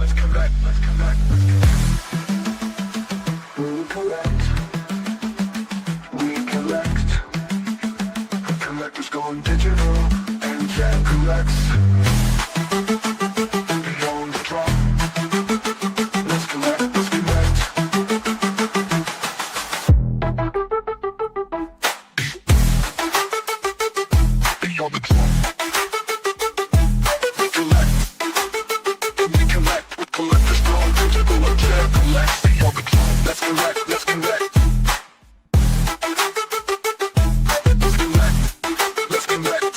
let's collect, let's collect. We collect. We collect. Collectors going digital, and Jack collects. Beyond the drop. Let's collect, let's collect. Beyond the drop. We collect. We collect with collectors going digital, and Jack collects. Beyond the drop. Let's collect, let's collect. Let's collect.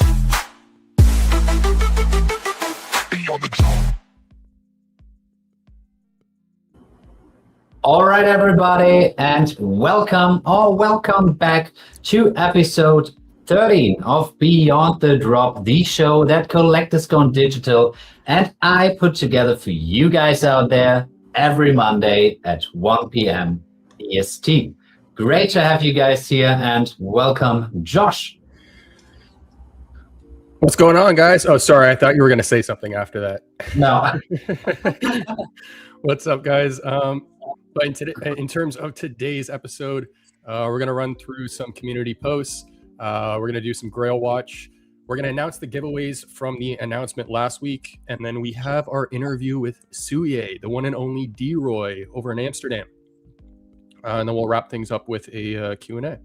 Beyond the drop. All right, everybody, and welcome back to episode 13 of Beyond the Drop, the show that Collectors Gone Digital and I put together for you guys out there every Monday at 1 p.m. EST. Great to have you guys here, and welcome, Josh. What's going on, guys? Oh, sorry. I thought you were going to say something after that. No. What's up, guys? But in terms of today's episode, we're going to run through some community posts. We're going to do some Grail Watch. We're going to announce the giveaways from the announcement last week. And then we have our interview with Suye, the one and only D-Roy over in Amsterdam. And then we'll wrap things up with a Q&A.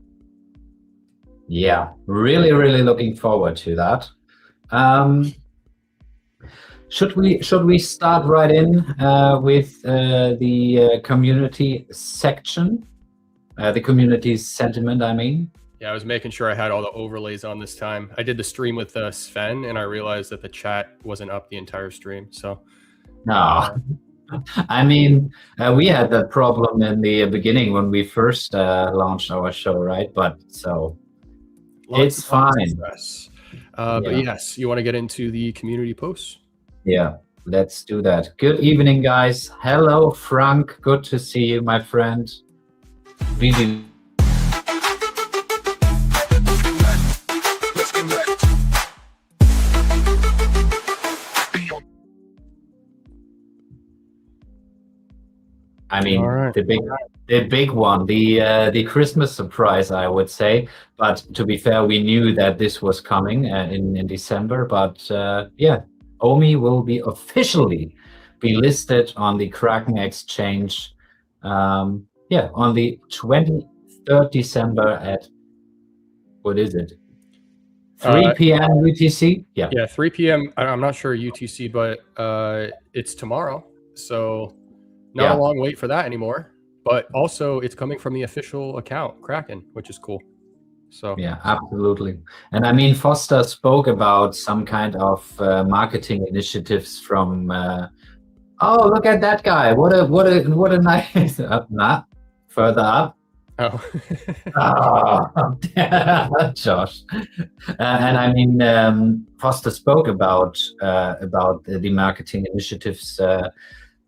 Yeah, really looking forward to that. Should we start right in with the community section, the community sentiment, I mean? Yeah, I was making sure I had all the overlays on this time. I did the stream with Sven, and I realized that the chat wasn't up the entire stream. So, No, I mean, we had that problem in the beginning when we first launched our show, right? But so it's fine. But yes, you want to get into the community posts? Yeah, let's do that. Good evening, guys. Hello, Frank. Good to see you, my friend. VeVe. Let's collect. Beyond. I mean, All right. the big one, the Christmas surprise, I would say. But to be fair, we knew that this was coming in December. But yeah, OMI will be officially be listed on the Kraken exchange. On the 23rd December at, what is it? 3 p.m. UTC? Yeah, 3 p.m. I'm not sure UTC, but it's tomorrow. So not a long wait for that anymore. But also, it's coming from the official account, Kraken, which is cool. So yeah, absolutely. And I mean, Foster spoke about some kind of marketing initiatives from. Oh, look at that guy! What a nice not further up. Oh, Josh. And I mean, Foster spoke about the marketing initiatives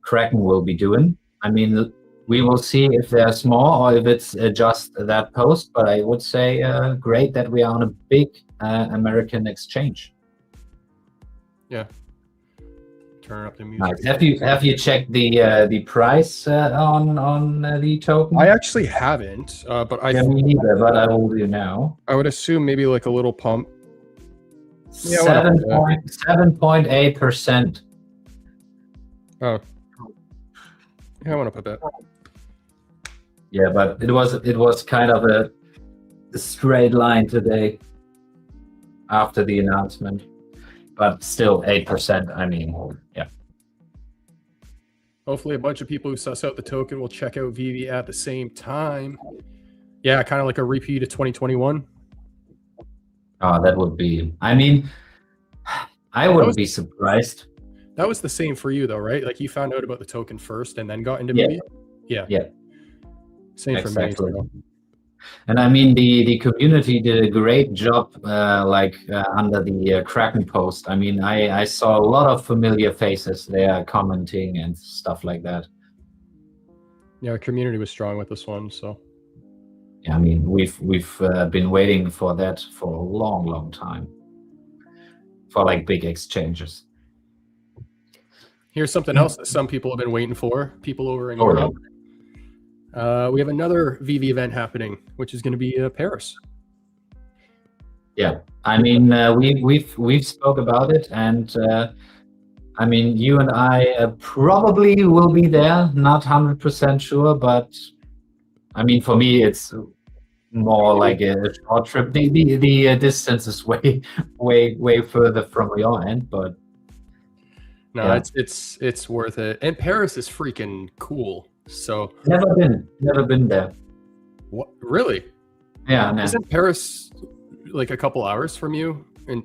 Kraken will be doing. I mean, we will see if they're small or if it's just that post. But I would say great that we are on a big American exchange. yeah. Turn up the music. Nice. Have you checked the price on the token? I actually haven't, but me neither, but I will do now. I would assume maybe like a little pump. 7.8%. Oh, yeah, I want to put that. Yeah, but it was kind of a straight line today after the announcement, but still 8%. I mean, yeah. Hopefully, a bunch of people who suss out the token will check out VeVe at the same time. Yeah, kind of like a repeat of 2021. Oh, that would be. I mean, I wouldn't be surprised. That was the same for you, though, right? Like you found out about the token first and then got into Yeah. VeVe. Yeah. Same Exactly. for me. So. And I mean, the community did a great job, under the Kraken post. I mean, I saw a lot of familiar faces there commenting and stuff like that. Yeah, our community was strong with this one, so. Yeah, I mean, we've been waiting for that for a long time, for like big exchanges. Here's something else that some people have been waiting for. People over in Oh, Europe. We have another VeVe event happening, which is going to be Paris. Yeah, I mean, we've spoke about it, and I mean, you and I probably will be there. Not 100% sure, but I mean, for me, it's more like a short trip. The distance is way further from your end, but No, yeah. it's worth it. And Paris is freaking cool. So Never been there. what? Really? Yeah, no. Isn't Paris like a couple hours from you? And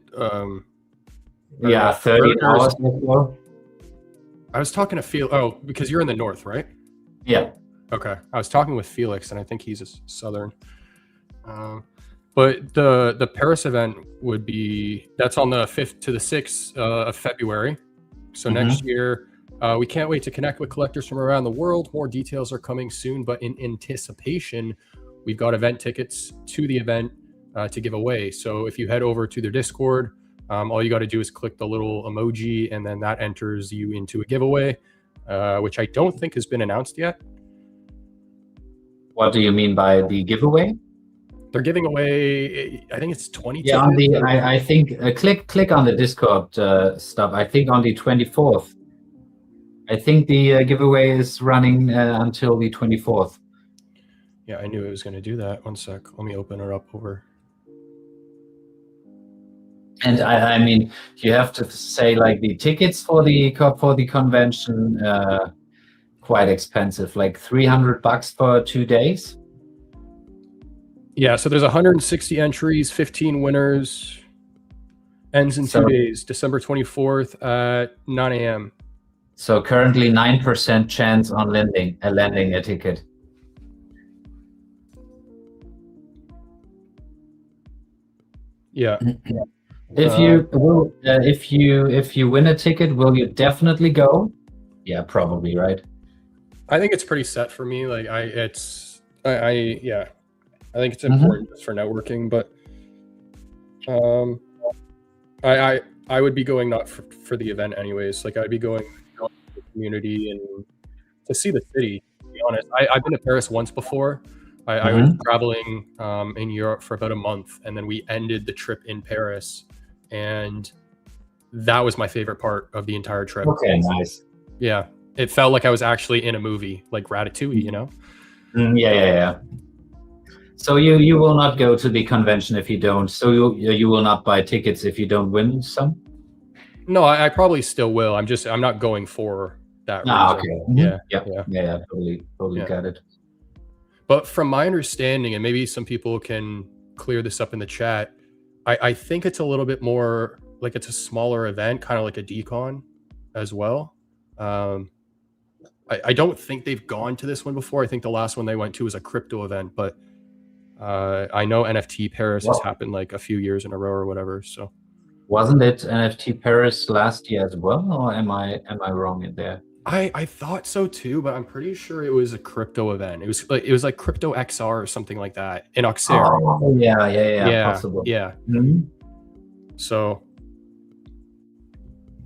Yeah, 30 hours or so. I was talking to Felix. Oh, because you're in the north, right? Yeah. Okay. I was talking with Felix, and I think he's a southern. But the Paris event would be, that's on the 5th to the 6th of February. So next year, we can't wait to connect with collectors from around the world. More details are coming soon, but in anticipation, we've got event tickets to the event to give away. So if you head over to their Discord, all you got to do is click the little emoji, and then that enters you into a giveaway, which I don't think has been announced yet. What do you mean by the giveaway? They're giving away, I think it's 20 Yeah, on tickets. the I think click on the Discord stuff. I think on the 24th. I think the giveaway is running until the 24th. Yeah, I knew it was going to do that. One sec. Let me open her up over. And I mean, you have to say like the tickets for the convention quite expensive, like $300 for 2 days. Yeah, so there's 160 entries, 15 winners. Ends in 2 days, December 24th at 9 a.m. So currently 9% chance on landing a ticket. Yeah. If you win a ticket, will you definitely go? Yeah, probably, right? I think it's pretty set for me. Like I think it's important just for networking, but I would be going not for the event anyways. Like I'd be going to the community and to see the city, to be honest. I've been to Paris once before. I was traveling in Europe for about a month, and then we ended the trip in Paris, and that was my favorite part of the entire trip. Okay, nice. Yeah, it felt like I was actually in a movie, like Ratatouille, you know? Yeah. So you will not go to the convention if you don't. So you will not buy tickets if you don't win some. No, I probably still will. I'm not going for that reason. Okay. Yeah. Totally got it. But from my understanding, and maybe some people can clear this up in the chat, I think it's a little bit more like it's a smaller event, kind of like a decon as well. I don't think they've gone to this one before. I think the last one they went to was a crypto event, but I know NFT Paris has happened like a few years in a row or whatever. So wasn't it NFT Paris last year as well, or am I wrong in there? I thought so too, but I'm pretty sure it was a crypto event. It was like Crypto XR or something like that in Auxerre. Oh yeah, possible. Yeah. So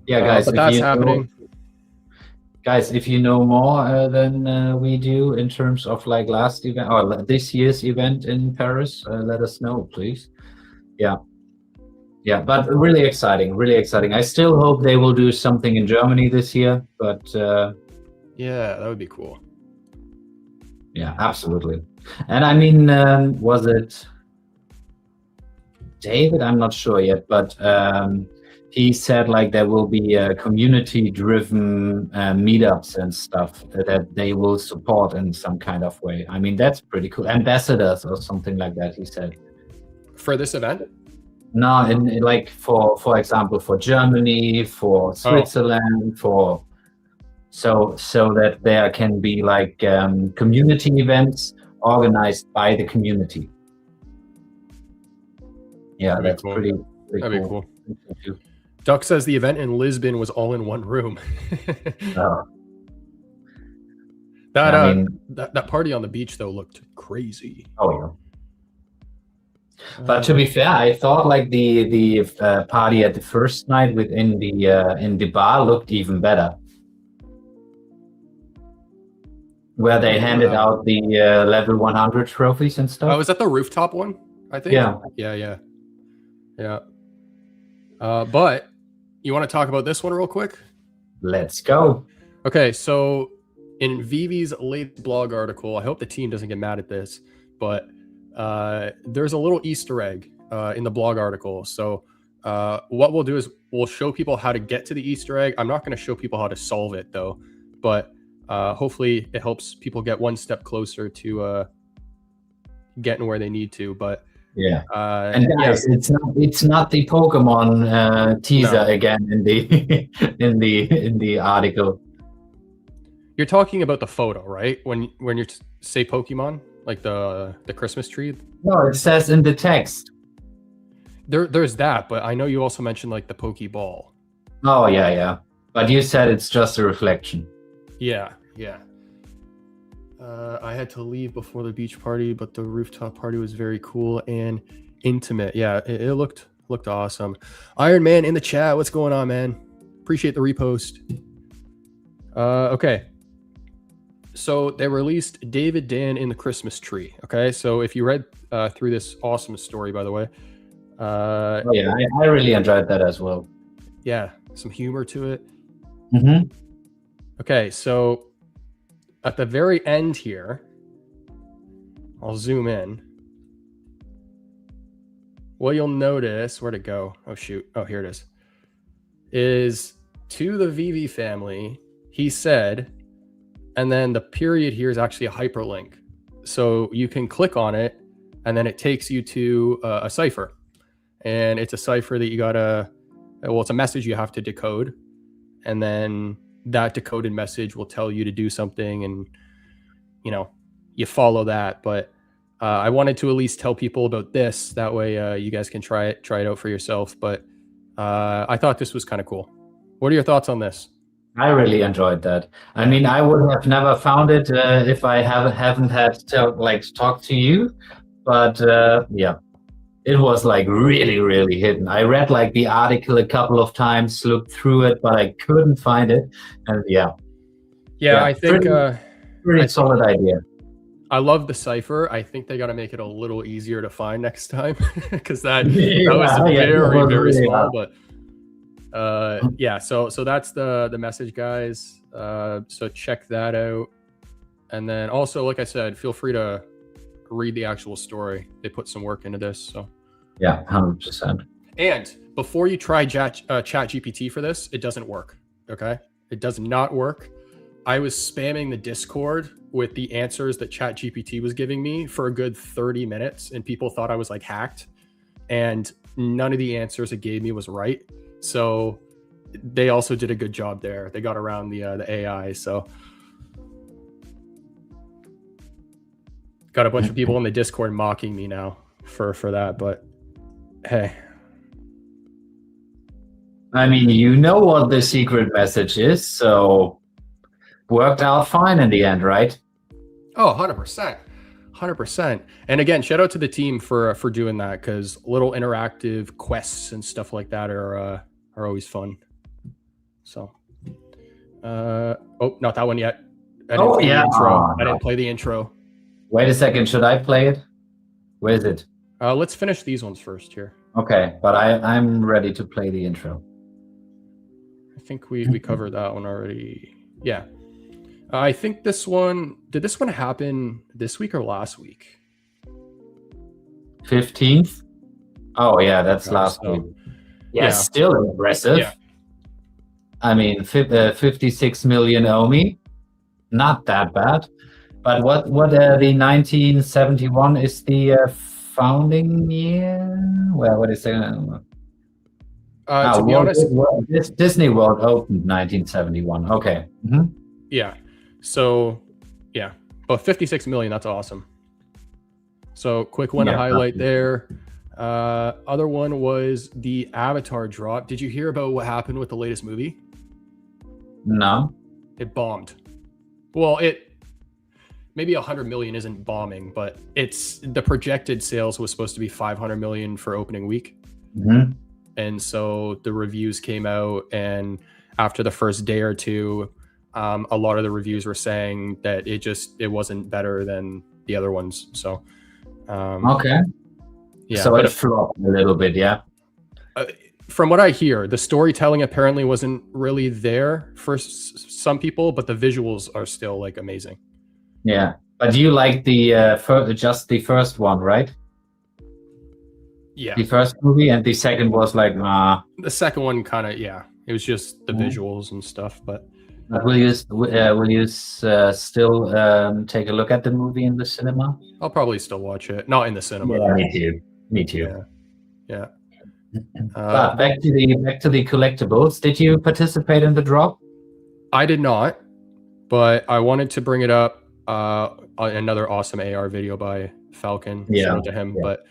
yeah, guys, but that's happening. Guys, if you know more than we do in terms of like last event or this year's event in Paris, let us know, please. Yeah, but really exciting. I still hope they will do something in Germany this year, but yeah, that would be cool. Yeah, absolutely. And I mean, was it David? I'm not sure yet, but he said like there will be community-driven meetups and stuff that they will support in some kind of way. I mean, that's pretty cool. Ambassadors or something like that, he said. For this event? No, in like for example, for Germany, for Switzerland, for so that there can be like community events organized by the community. Yeah, that's cool. Pretty That'd cool. Be cool. Duck says the event in Lisbon was all in one room. That party on the beach though looked crazy. Oh yeah. But to be fair, I thought like the party at the first night in the bar looked even better. where they handed out the level 100 trophies and stuff. Oh, is that the rooftop one? I think. Yeah. Yeah. But you want to talk about this one real quick? Let's go. Okay, so in VeVe's latest blog article, I hope the team doesn't get mad at this, but there's a little Easter egg in the blog article. So what we'll do is we'll show people how to get to the Easter egg. I'm not going to show people how to solve it though, but hopefully it helps people get one step closer to getting where they need to. But yeah, and guys, it's not the Pokemon teaser again in the in the article. You're talking about the photo, right? When you say Pokemon, like the Christmas tree. No, it says in the text. There's that, but I know you also mentioned like the Pokeball. Oh yeah. But you said it's just a reflection. Yeah. I had to leave before the beach party, but the rooftop party was very cool and intimate. Yeah, it looked awesome. Iron Man in the chat, what's going on, man? Appreciate the repost. Okay. So they released David Dan in the Christmas tree. Okay, so if you read through this awesome story, by the way. Yeah, I really enjoyed that as well. Yeah, some humor to it. Mm-hmm. Okay, so at the very end here, I'll zoom in. What you'll notice, where'd it go? Oh, shoot. Oh, here it is to the VeVe family, he said, and then the period here is actually a hyperlink. So you can click on it, and then it takes you to a cipher. And it's a cipher that you gotta, well, it's a message you have to decode. And then that decoded message will tell you to do something, and you follow that. But I wanted to at least tell people about this, that way you guys can try it out for yourself. But I thought this was kind of cool. What are your thoughts on this? I really enjoyed that. I mean, I would have never found it if I haven't had to talk to you. But yeah, it was like really hidden. I read like the article a couple of times, looked through it, but I couldn't find it. And yeah, I think pretty solid idea. I love the cipher. I think they got to make it a little easier to find next time, because that was very small. But yeah, so that's the message, guys. So check that out. And then also, like I said, feel free to read the actual story. They put some work into this. So yeah, 100%. And before you try chat GPT for this, it doesn't work. Okay, it does not work. I was spamming the Discord with the answers that chat GPT was giving me for a good 30 minutes, and people thought I was like hacked, and none of the answers it gave me was right. So they also did a good job there. They got around the AI. So got a bunch of people in the Discord mocking me now for that, but hey. I mean, you know what the secret message is, so worked out fine in the end, right? Oh, 100%. And again, shout out to the team for doing that, because little interactive quests and stuff like that are always fun. So, oh, not that one yet. I didn't play the intro. Wait a second, should I play it? Where is it? Let's finish these ones first here. Okay, but I'm ready to play the intro. I think we covered that one already. Yeah. I think did this one happen this week or last week? 15th? Oh yeah, that's last week. Yeah, still impressive. Yeah. I mean, 56 million OMI, not that bad. But what the 1971 is the founding year? Well, what is it? To be honest, Disney World opened 1971. Okay. Mm-hmm. Yeah. So, yeah. But 56 million, that's awesome. So, quick one to highlight there. Other one was the Avatar drop. Did you hear about what happened with the latest movie? No. It bombed. Well, maybe 100 million isn't bombing, but it's the projected sales was supposed to be 500 million for opening week. Mm-hmm. And so the reviews came out, and after the first day or two, a lot of the reviews were saying that it wasn't better than the other ones. So Okay. yeah, So but it flopped a little bit, yeah. from what I hear, the storytelling apparently wasn't really there for some people, but the visuals are still like amazing. Yeah. But you like the just the first one, right? Yeah, The first movie, and the second was like, the second one kind of, yeah, it was just the visuals and stuff. But will you still take a look at the movie in the cinema? I'll probably still watch it, not in the cinema. Yeah, me too. Me too. Yeah. But back to the collectibles. Did you participate in the drop? I did not, but I wanted to bring it up. Another awesome AR video by Falcon. Yeah. Shout out to him. Yeah. But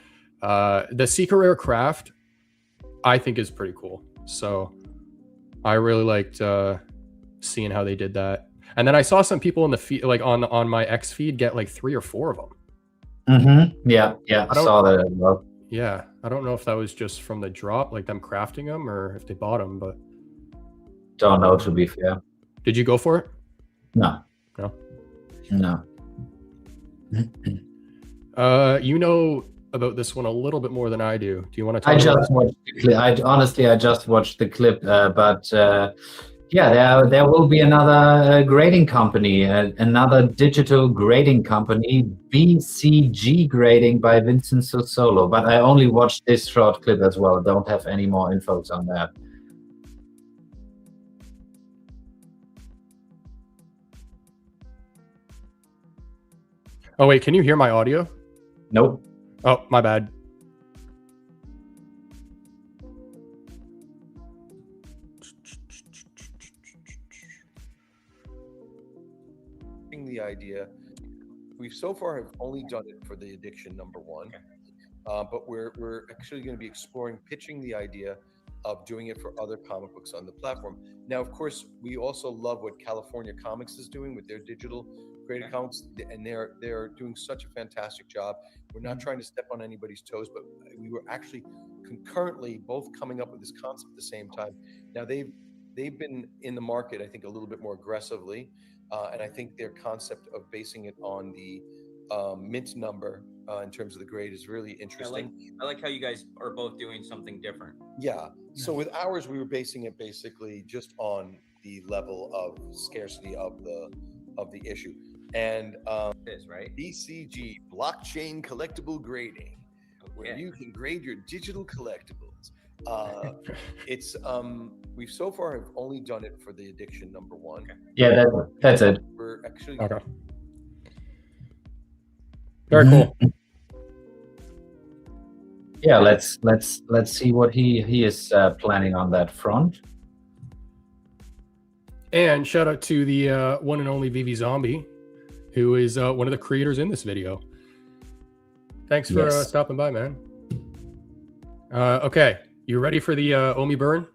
the secret rare craft, I think, is pretty cool. So I really liked seeing how they did that. And then I saw some people in the feed, like on my X feed, get like 3 or 4 of them. Mm-hmm. Yeah, I saw that as well. Yeah, I don't know if that was just from the drop, like them crafting them, or if they bought them. But Don't know, to be fair. did you go for it? No. No. You know about this one a little bit more than I do. Do you want to talk I about just watched the clip. I just watched the clip, but yeah, there will be another grading company, another digital grading company, BCG Grading by Vincent Solo. But I only watched this short clip as well. Don't have any more infos on that. Oh wait, can you hear my audio? Nope. Oh, my bad. The idea, we've so far have only done it for the addiction #1, but we're actually going to be exploring pitching the idea of doing it for other comic books on the platform. Now, of course, we also love what California Comics is doing with their digital graded comics, and they're doing such a fantastic job. We're not trying to step on anybody's toes, but we were actually concurrently both coming up with this concept at the same time. Now they've been in the market, I think, a little bit more aggressively, and I think their concept of basing it on the mint number in terms of the grade is really interesting. I like how you guys are both doing something different. Yeah. So with ours, we were basing it basically just on the level of scarcity of the issue. And This, right? BCG, blockchain collectible grading, where you can grade your digital collectibles. It's we've so far have only done it for the addiction #1. Yeah, that's it. We're actually Okay. Very cool. Yeah, let's see what he is planning on that front. And shout out to the one and only VeVe Zombie, who is one of the creators in this video. Thanks for Yes. stopping by, man. Okay, you ready for the OMI burn?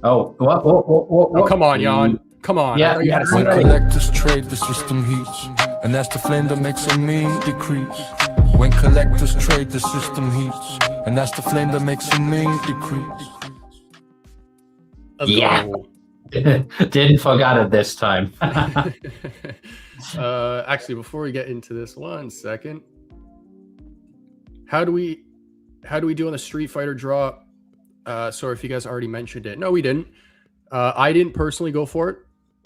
Oh, what? Oh, come on, Jan. Come on. Yeah, I know you had to When say that. collectors trade, the system heats, and that's the flame that makes a mean decrease. When collectors trade, the system heats, and that's the flame that makes a mean decrease. Let's Yeah. go. Didn't forget it this time. Actually, before we get into this, 1 second. How do we do on the Street Fighter drop? Sorry if you guys already mentioned it. No, we didn't. I didn't personally go for it,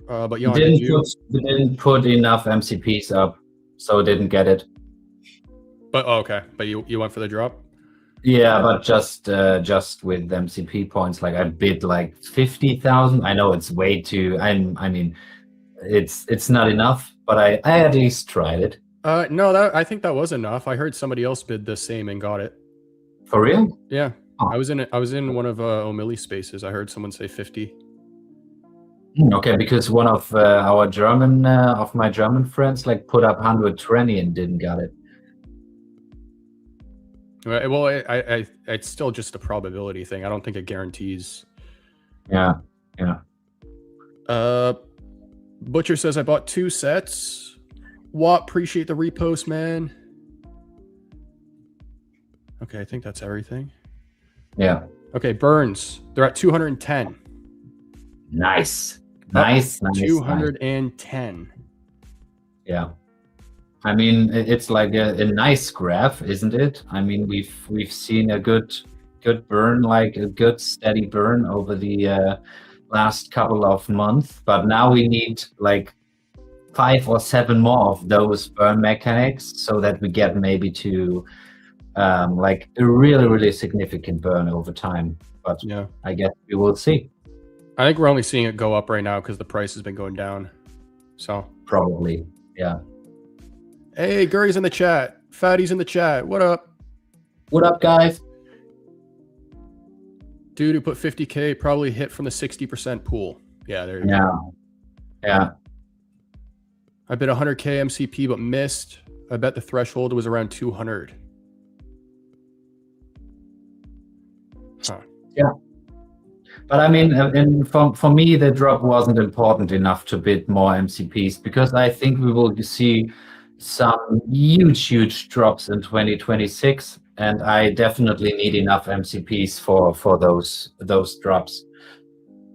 but Jan, did you? Didn't put enough MCPs up, so didn't get it. But oh, okay, but you went for the drop. Yeah, but just with MCP points, like I bid like 50,000. I know it's way too. I mean, it's not enough, but I at least tried it. No, I think that was enough. I heard somebody else bid the same and got it. For real? Yeah, Oh. I was in one of O'Malley's spaces. I heard someone say 50. Okay, because one of my German friends like put up 120 and didn't get it. Well, it's still just a probability thing. I don't think it guarantees. Yeah. Butcher says I bought 2 sets. Watt, appreciate the repost, man. Okay, I think that's everything. Yeah. Okay, Burns, they're at 210. Nice. Nice, nice. 210. Yeah. I mean, it's like a nice graph, isn't it? I mean, we've seen a good burn, like a good steady burn over the last couple of months, but now we need like 5 or 7 more of those burn mechanics so that we get maybe to like a really significant burn over time. But Yeah, I guess we will see. I think we're only seeing it go up right now because the price has been going down. So Probably, yeah. hey, Gurry's in the chat. Fatty's in the chat. What up? What up, guys? Dude who put 50K probably hit from the 60% pool. Yeah, there you Yeah, go. yeah. I bet 100K MCP but missed. I bet the threshold was around 200. Huh. Yeah. But I mean, and for me, the drop wasn't important enough to bid more MCPs because I think we will see some huge drops in 2026, and I definitely need enough MCPs for those drops.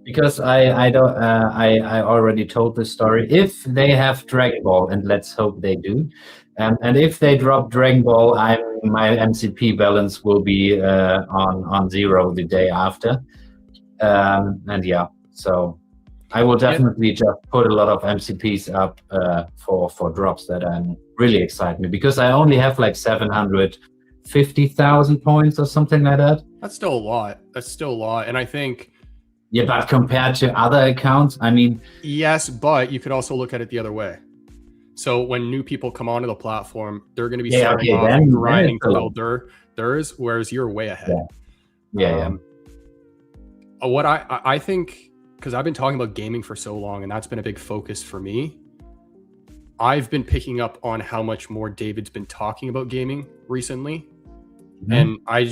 Because I don't I already told the story. If they have Dragon Ball, and let's hope they do, and if they drop Dragon Ball, my MCP balance will be on 0 the day after. And yeah, so I will definitely just put a lot of MCPs up for drops that really excite me, because I only have like 750,000 points or something like that. That's still a lot. And I think, yeah, but compared to other accounts, I mean, yes, but you could also look at it the other way. So when new people come onto the platform, they're going to be starting off and grinding to build theirs, whereas you're way ahead. Yeah. What I think, because I've been talking about gaming for so long, and that's been a big focus for me. I've been picking up on how much more David's been talking about gaming recently. Mm-hmm. And I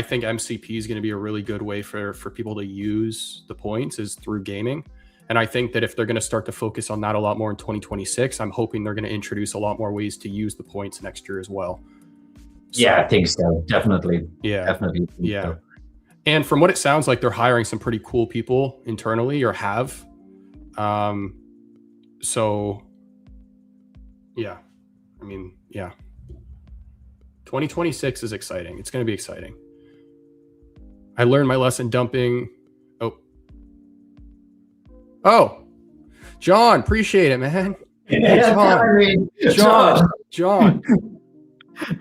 think MCP is going to be a really good way for people to use the points is through gaming. And I think that if they're going to start to focus on that a lot more in 2026, I'm hoping they're going to introduce a lot more ways to use the points next year as well. So, yeah, I think so. Definitely. Yeah. Definitely. Yeah. So. And from what it sounds like, they're hiring some pretty cool people internally, or have. So, yeah. I mean, yeah. 2026 is exciting. It's going to be exciting. I learned my lesson dumping. Oh, John, appreciate it, man. Hey, John,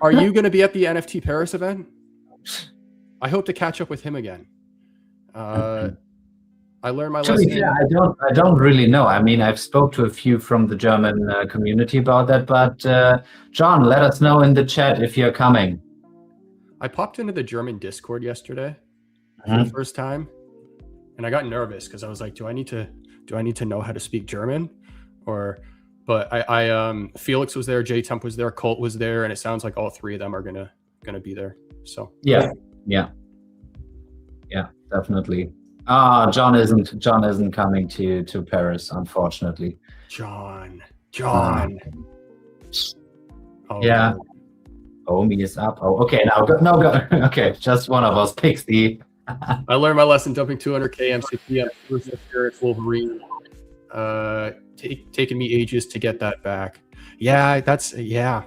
are you going to be at the NFT Paris event? I hope to catch up with him again. I learned my lesson. Yeah, I don't really know. I mean, I've spoke to a few from the German community about that, but John, let us know in the chat if you're coming. I popped into the German Discord yesterday for the first time, and I got nervous because I was like, do I need to know how to speak German? But I Felix was there, J Temp was there, Colt was there, and it sounds like all three of them are gonna be there. So yeah, definitely. John isn't coming to Paris, unfortunately. John. Oh, yeah. OMI is up. Oh, okay. Now go. Okay, just one of us picks the. I learned my lesson dumping 200K MCP on Spirit Wolverine. Taken me ages to get that back. That's I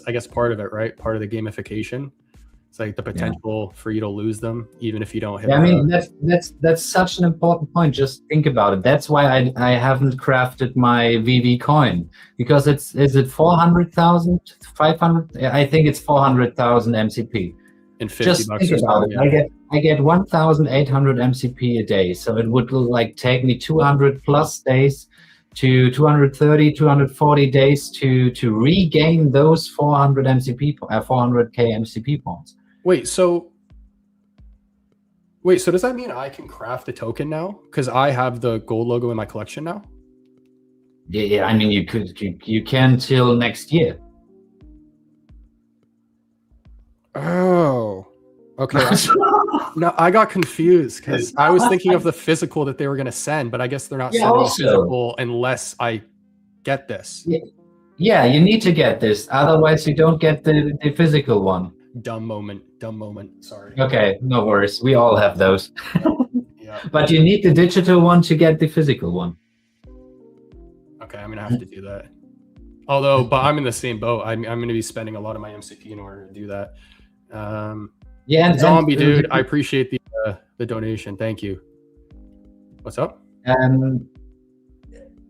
guess part of it, right? Part of the gamification. It's like the potential for you to lose them, even if you don't hit. Yeah, I mean, that's such an important point. Just think about it. That's why I haven't crafted my VeVe coin, because is it 400,000, 500? I think it's 400,000 MCP. And 50 just bucks think about it. Yeah. I get 1,800 MCP a day, so it would like take me 200 plus days to 230, 240 days to regain those 400 MCP, 400K MCP points. Wait, so does that mean I can craft a token now? Because I have the gold logo in my collection now? Yeah, I mean, you can till next year. Oh, okay. No, I got confused because I was thinking of the physical that they were going to send, but I guess they're not sending a physical unless I get this. Yeah, you need to get this. Otherwise, you don't get the physical one. Dumb moment. Sorry. Okay, no worries. We all have those. Yeah. But you need the digital one to get the physical one. Okay, I'm gonna have to do that. Although, but I'm in the same boat. I'm gonna be spending a lot of my MCP in order to do that. Yeah, and Zombie dude, I appreciate the donation. Thank you. What's up?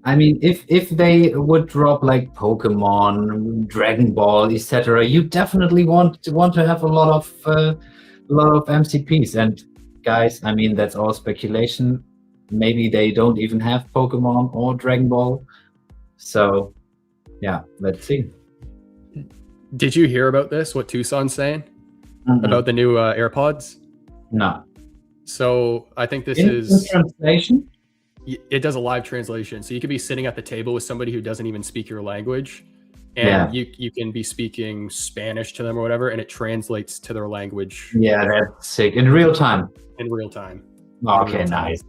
I mean, if they would drop like Pokemon, Dragon Ball, etc., you definitely want to have a lot of MCPs. And guys, I mean, that's all speculation. Maybe they don't even have Pokemon or Dragon Ball. So, yeah, let's see. Did you hear about this? What Tucson's saying about the new AirPods? No. So I think this In is translation. it does a live translation. So you could be sitting at the table with somebody who doesn't even speak your language, and you can be speaking Spanish to them or whatever, and it translates to their language. Yeah, that's sick. In real time. In real time. Okay, nice.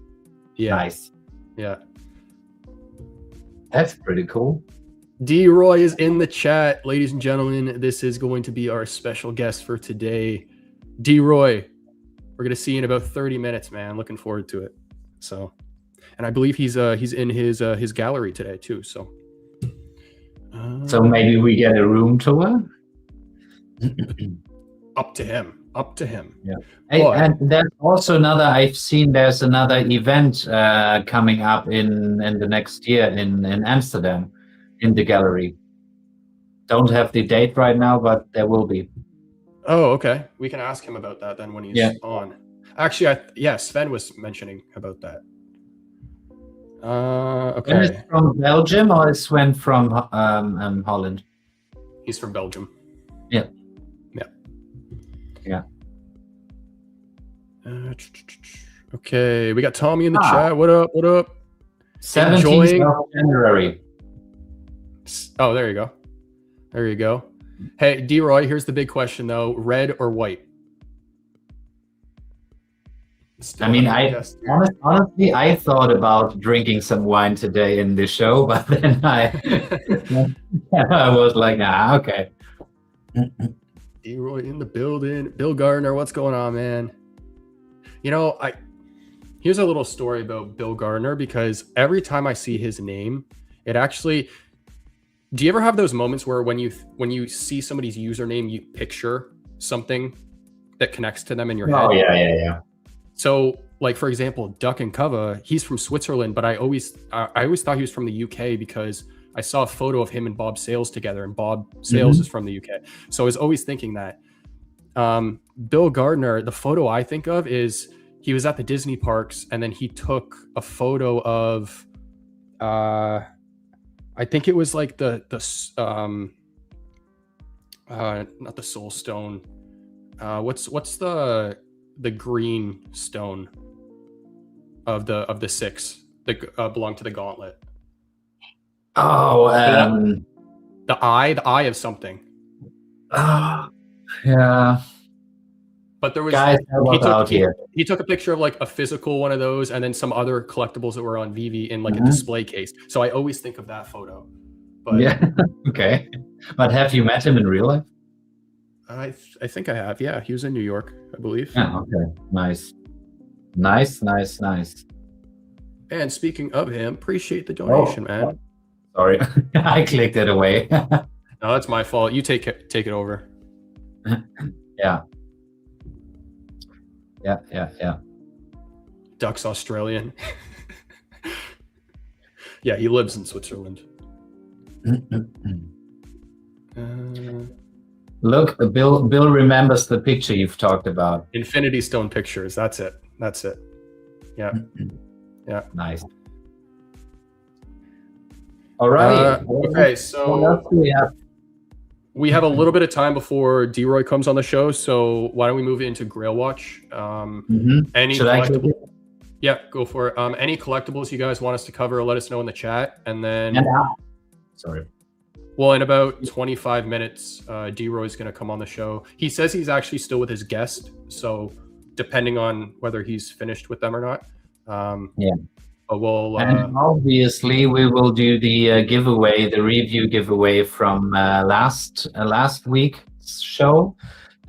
Yeah. Nice. Yeah. That's pretty cool. D Roy is in the chat, ladies and gentlemen. This is going to be our special guest for today. D Roy, we're gonna see you in about 30 minutes, man. Looking forward to it. So, and I believe he's in his gallery today too. So maybe we get a room tour. Up to him. Yeah. Hey, and there's also I've seen there's another event coming up in the next year in Amsterdam in the gallery. Don't have the date right now, but there will be. Oh, okay. We can ask him about that then when he's on. Actually, Sven was mentioning about that. Okay. Sven is from Belgium or is Sven from Holland? He's from Belgium. Yeah. Okay, we got Tommy in the chat. What up? 17th of January. Oh, there you go. Hey, D-Roy, here's the big question though: red or white? I mean, honestly, I thought about drinking some wine today in the show, but then I was like, okay. D-Roy in the building. Bill Gardner, what's going on, man? You know, here's a little story about Bill Gardner, because every time I see his name, it actually. Do you ever have those moments where when you see somebody's username, you picture something that connects to them in your head? Oh yeah. So, like for example, Duck and Cover, he's from Switzerland, but I always thought he was from the UK because I saw a photo of him and Bob Sales together, and Bob Sales is from the UK. So I was always thinking that. Bill Gardner, the photo I think of is he was at the Disney parks, and then he took a photo of, I think it was like the not the Soul Stone. What's the green stone of the six that belong to the Gauntlet? Oh, the eye of something. Yeah. But there was guys, he took a picture of like a physical one of those, and then some other collectibles that were on VeVe in like a display case. So I always think of that photo. But yeah, okay. But have you met him in real life? I think I have. Yeah, he was in New York, I believe. Yeah. Okay. Nice. And speaking of him, appreciate the donation, man. Sorry, I clicked it away. No, that's my fault. You take it over. Yeah. Duck's Australian. Yeah, he lives in Switzerland. Look, Bill remembers the picture you've talked about. Infinity Stone Pictures. That's it. Yeah. Yeah. Nice. All right. Okay, so we have a little bit of time before D-Roy comes on the show, so why don't we move into Grail Watch? Any collectibles? Yeah, go for it. Any collectibles you guys want us to cover, let us know in the chat, and then. Sorry. Well, in about 25 minutes, D-Roy is going to come on the show. He says he's actually still with his guest, so depending on whether he's finished with them or not. But we'll. And obviously, we will do the giveaway, the review giveaway from last week's show.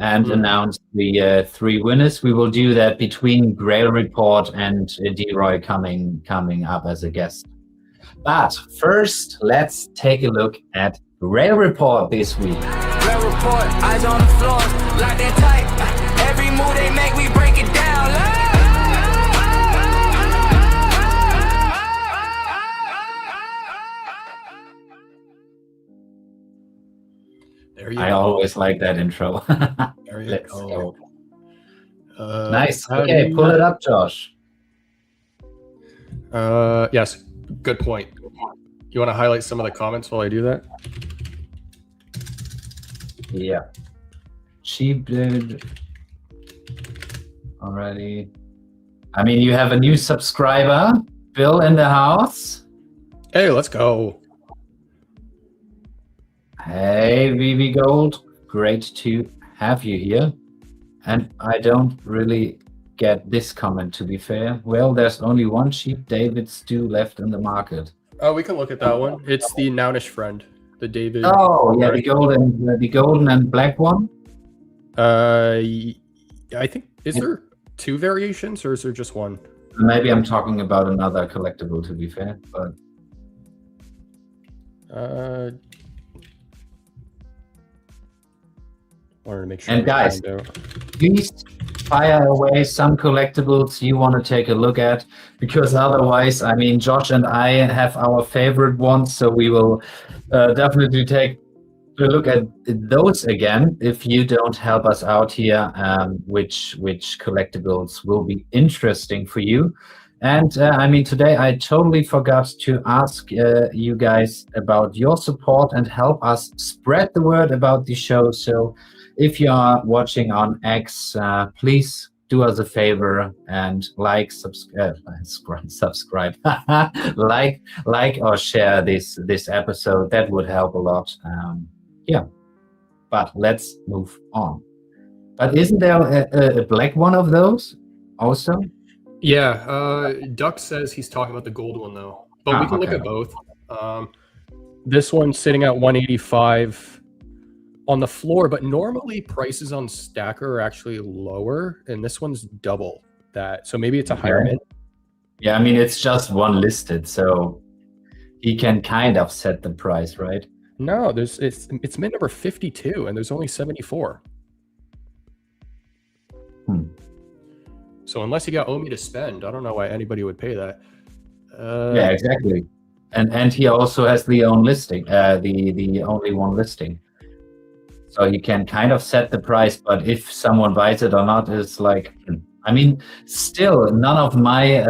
and announce the 3 winners. We will do that between Grail Report and D-Roy coming up as a guest. But first, let's take a look at Grail Report this week. Grail Report, eyes on the floor, like that tight. Every move they make, we break it down. There you I go. always like that intro. There you Let's go. go. Nice. how do Okay, you- pull it up, Josh. Yes, good point. You want to highlight some of the comments while I do that? Yeah. Cheap dude. Already. I mean, you have a new subscriber, Bill, in the house. Hey, let's go. Hey, VeVe Gold. Great to have you here. And I don't really get this comment, to be fair. Well, there's only one cheap David stew left in the market. Oh, we can look at that one. It's the Nounish friend, the David. Oh, yeah, the golden and black one. I think, is there 2 variations or is there just one? Maybe I'm talking about another collectible, to be fair. But wanted to make sure. And I guys, find out. please fire away some collectibles you want to take a look at, because otherwise, I mean, Josh and I have our favorite ones, so we will definitely take a look at those again if you don't help us out here, which collectibles will be interesting for you. And I mean, today I totally forgot to ask you guys about your support and help us spread the word about the show. So if you are watching on X, please do us a favor and subscribe, like or share this episode. That would help a lot. Yeah, but let's move on. But isn't there a black one of those also? Yeah, Duck says he's talking about the gold one though, but we can look okay. at both. This one's sitting at 185 on the floor, but normally prices on Stacker are actually lower, and this one's double that. So maybe it's a higher mid. Yeah, I mean, it's just one listed, so he can kind of set the price, right? No, it's mid number 52, and there's only 74. So unless you got OMI to spend, I don't know why anybody would pay that. Yeah, exactly. And he also has the own listing, the only one listing. So he can kind of set the price, but if someone buys it or not is like, I mean, still none of my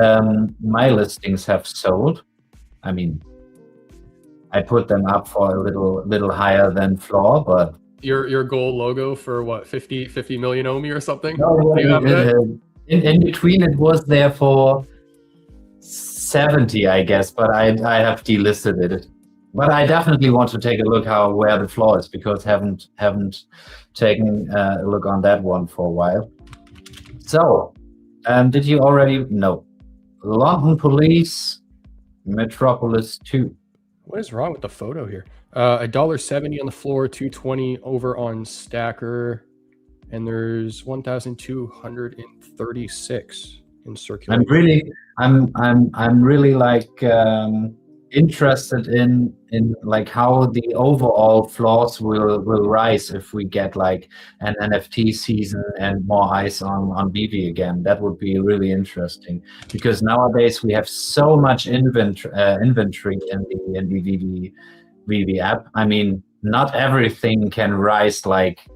my listings have sold. I mean, I put them up for a little higher than floor, but Your gold logo for what, 50 million OMI or something? no, Do you have that? in between it was there for 70, I guess, but I have delisted it. But I definitely want to take a look where the floor is, because haven't taken a look on that one for a while. So, did you already know? London Police, Metropolis 2. What is wrong with the photo here? $1.70 on the floor, 220 over on Stacker, and there's 1,236 in circulation. I'm really like interested in like how the overall floors will rise if we get like an NFT season and more eyes on VeVe again. That would be really interesting, because nowadays we have so much inventory in the VeVe app. I mean, not everything can rise like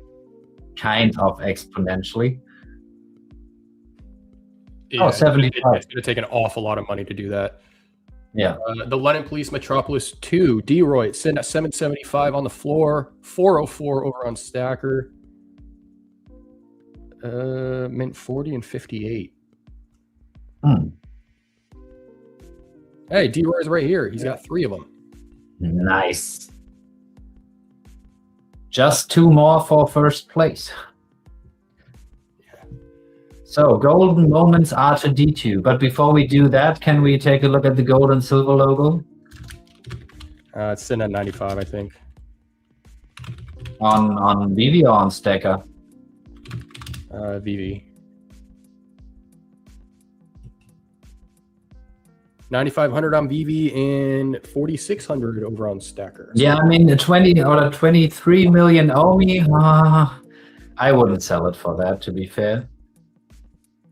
kind of exponentially. Yeah, 75. It's going to take an awful lot of money to do that. Yeah. The London Police Metropolis 2, D-Roy, it's sitting at 775 on the floor, 404 over on Stacker, mint 40 and 58. Hey, D-Roy's right here. He's got 3 of them. Nice. Just 2 more for first place. So, golden moments R2D2. But before we do that, can we take a look at the gold and silver logo? It's sitting at 95, I think. On VeVe or on Stacker? VeVe. 9,500 on VeVe and 4,600 over on Stacker. Yeah, I mean, 20 or 23 million OMI. I wouldn't sell it for that, to be fair.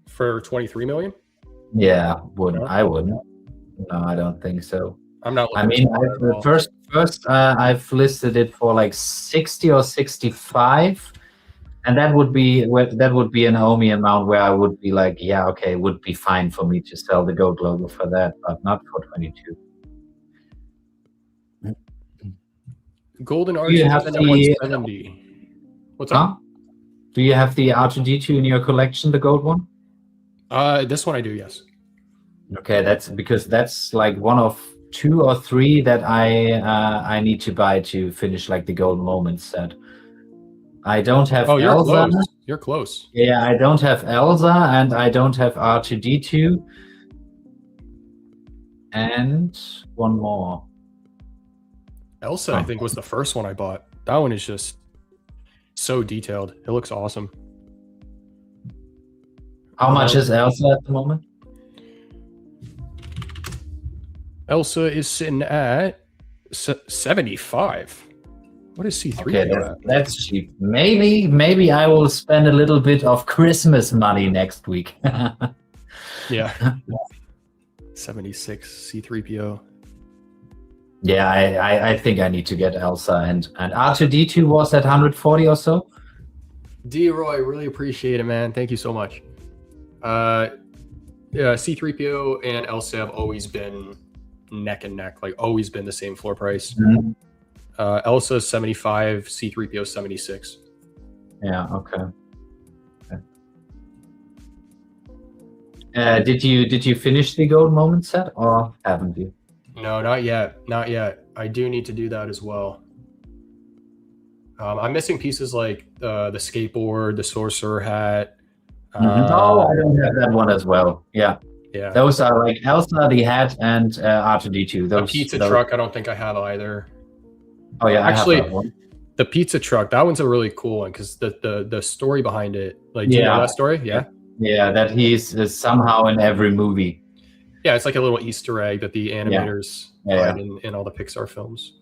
For 23 million? Yeah, wouldn't. No? I wouldn't. No, I don't think so. I'm not. I mean, first, I've listed it for like 60 or 65, and that would be an OMI amount where I would be like, yeah, okay, it would be fine for me to sell the gold logo for that, but not for 22. Golden Do you Arch have at the- 170. What's Huh? up? Do you have the R2D2 in your collection, the gold one? This one I do, yes. Okay, that's because that's like one of 2 or 3 that I need to buy to finish like the gold moment set. I don't have Oh, you're Elsa. close. You're close. Yeah, I don't have Elsa, and I don't have R2D2. And one more. Elsa, I think, was the first one I bought. That one is just so detailed. It looks awesome. How much is Elsa at the moment? Elsa is sitting at 75. What is C3 Okay, at? that's cheap. Maybe I will spend a little bit of Christmas money next week. Yeah. 76 C3PO. Yeah, I think I need to get Elsa, and R2D2 was at 140 or so. D-Roy, really appreciate it, man. Thank you so much. Yeah, C3PO and Elsa have always been neck and neck, like always been the same floor price. Mhm. Elsa 75, C3PO 76. Yeah, okay. Did you finish the gold moment set, or haven't you? No, not yet. Not yet. I do need to do that as well. I'm missing pieces like the skateboard, the sorcerer hat. Oh, I don't have that one as well. Yeah, Yeah. those are like Elsa, the hat, and R2D2. The Those pizza those- truck, I don't think I have either. Oh yeah, Actually, I have that one. The pizza truck, that one's a really cool one because the story behind it, like, do you know Yeah. that story? Yeah. Yeah, that he's somehow in every movie. Yeah, it's like a little Easter egg that the animators Yeah. hide in all the Pixar films.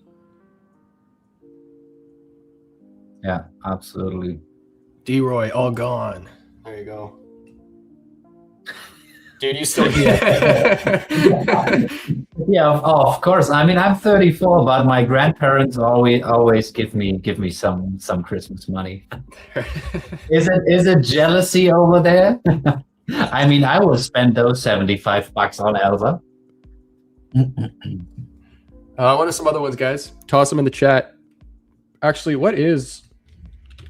Yeah, absolutely. D-Roy, all gone. There you go. Dude, you still Yeah, of course. I mean, I'm 34, but my grandparents always give me some Christmas money. Is it jealousy over there? I mean, I will spend those $75 on Elsa. What are some other ones, guys? Toss them in the chat. Actually, what is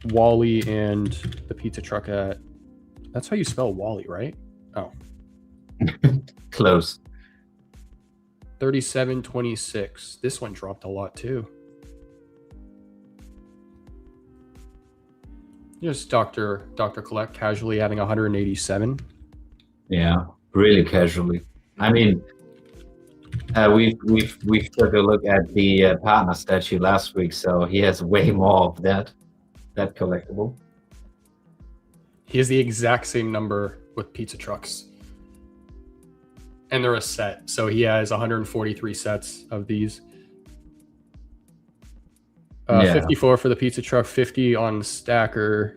Wally and the pizza truck at? That's how you spell Wally, right? Oh. Close. 37.26. This one dropped a lot too. Just Dr. Collect casually having 187. Yeah, really casually. I mean, we've took a look at the partner statue last week, so he has way more of that collectible. He has the exact same number with pizza trucks. And they're a set. So he has 143 sets of these. Yeah. 54 for the pizza truck, 50 on Stacker.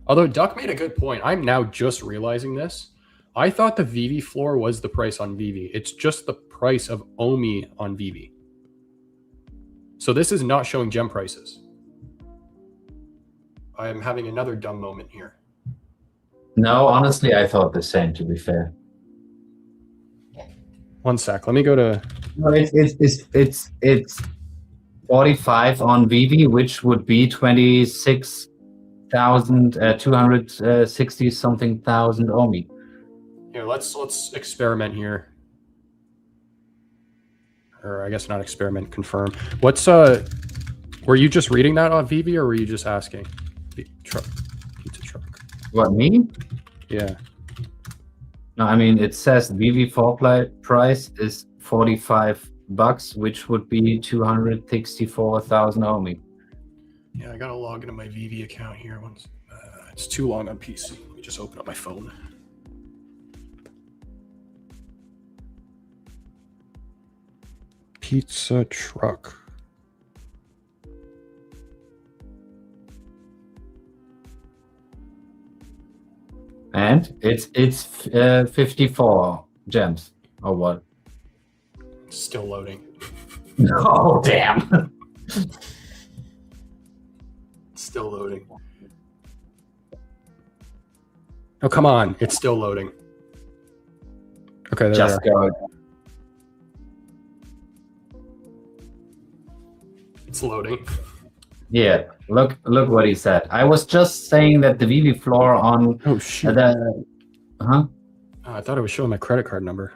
Although Duck made a good point. I'm now just realizing this. I thought the VeVe floor was the price on VeVe. It's just the price of OMI on VeVe. So this is not showing gem prices. I am having another dumb moment here. No, honestly, I thought the same, to be fair. One sec. Let me go to... No, it's 45 on VeVe, which would be 26,260 something thousand OMI. Here, let's experiment here. Or I guess not experiment, confirm. What's were you just reading that on VeVe or were you just asking? Pizza truck. What, me? Yeah. No, I mean, it says VeVe price is $45, which would be 264,000 OMI. Yeah, I gotta log into my VeVe account here. Once it's too long on PC. Let me just open up my phone. Pizza truck. And it's 54 gems or what? Still loading. Oh damn! Still loading. Oh come on! It's still loading. Okay, there Just we are. go. It's loading. Yeah, look what he said. I was just saying that the VeVe floor on Oh shoot! the Oh, I thought it was showing my credit card number.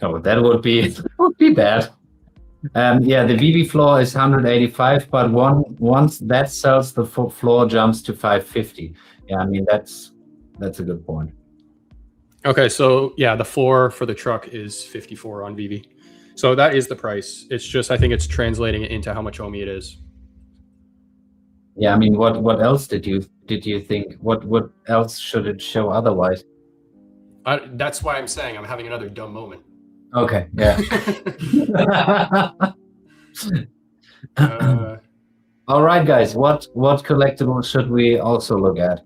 oh, that would be bad. Yeah, the VeVe floor is 185, but once that sells, the floor jumps to 550. Yeah, I mean that's a good point. Okay, so yeah, the floor for the truck is 54 on VeVe. So that is the price. It's just I think it's translating it into how much OMI it is. Yeah, I mean, what else did you think? What else should it show otherwise? That's why I'm saying I'm having another dumb moment. Okay, yeah. All right, guys. What collectible should we also look at?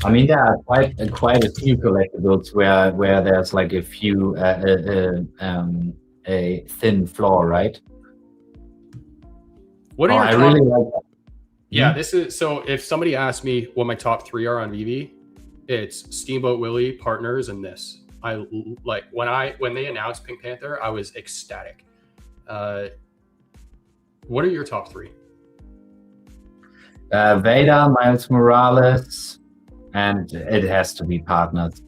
I mean, there are quite a few collectibles where there's like a few a thin floor, right? What are Oh, your I top? really like that. Yeah, this is so. If somebody asks me what my top 3 are on VeVe, it's Steamboat Willie, Partners, and this. I like when they announced Pink Panther, I was ecstatic. What are your top 3? Vader, Miles Morales, and it has to be Partners.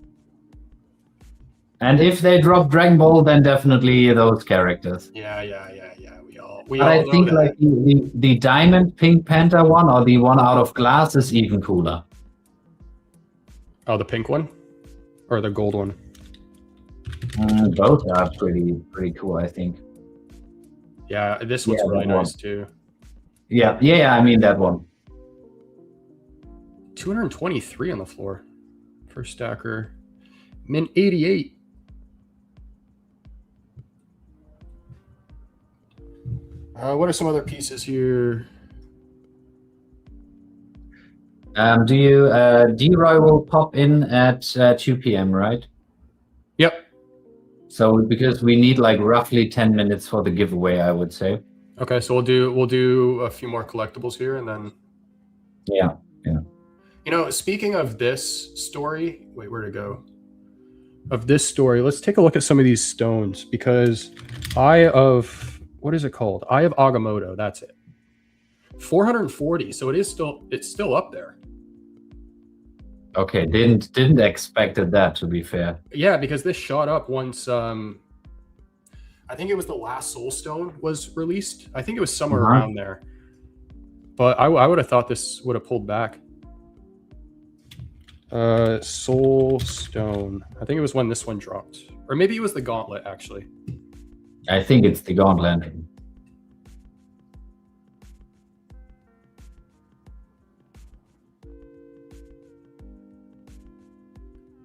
And if they drop Dragon Ball, then definitely those characters. Yeah. We But all I know think that. like the Diamond Pink Panther one or the one out of glass is even cooler. Oh, the pink one, or the gold one? Both are pretty cool, I think. Yeah, this one's Yeah, really that one. nice too. Yeah, I mean that one. 223 on the floor for stacker. Min 88. What are some other pieces here? D-Roy will pop in at 2 p.m., right? Yep. So because we need like roughly 10 minutes for the giveaway, I would say. Okay, so we'll do a few more collectibles here, and then. Yeah. You know, speaking of this story, wait, where'd it go? Of this story, let's take a look at some of these stones, because what is it called? Eye of Agamotto, that's it. 440, so it's still up there. Okay, didn't expected that, to be fair. Yeah, because this shot up once I think it was the last Soul Stone was released. I think it was somewhere around there. But I would have thought this would have pulled back. Soul Stone. I think it was when this one dropped. Or maybe it was the Gauntlet, actually. I think it's the Gauntlet.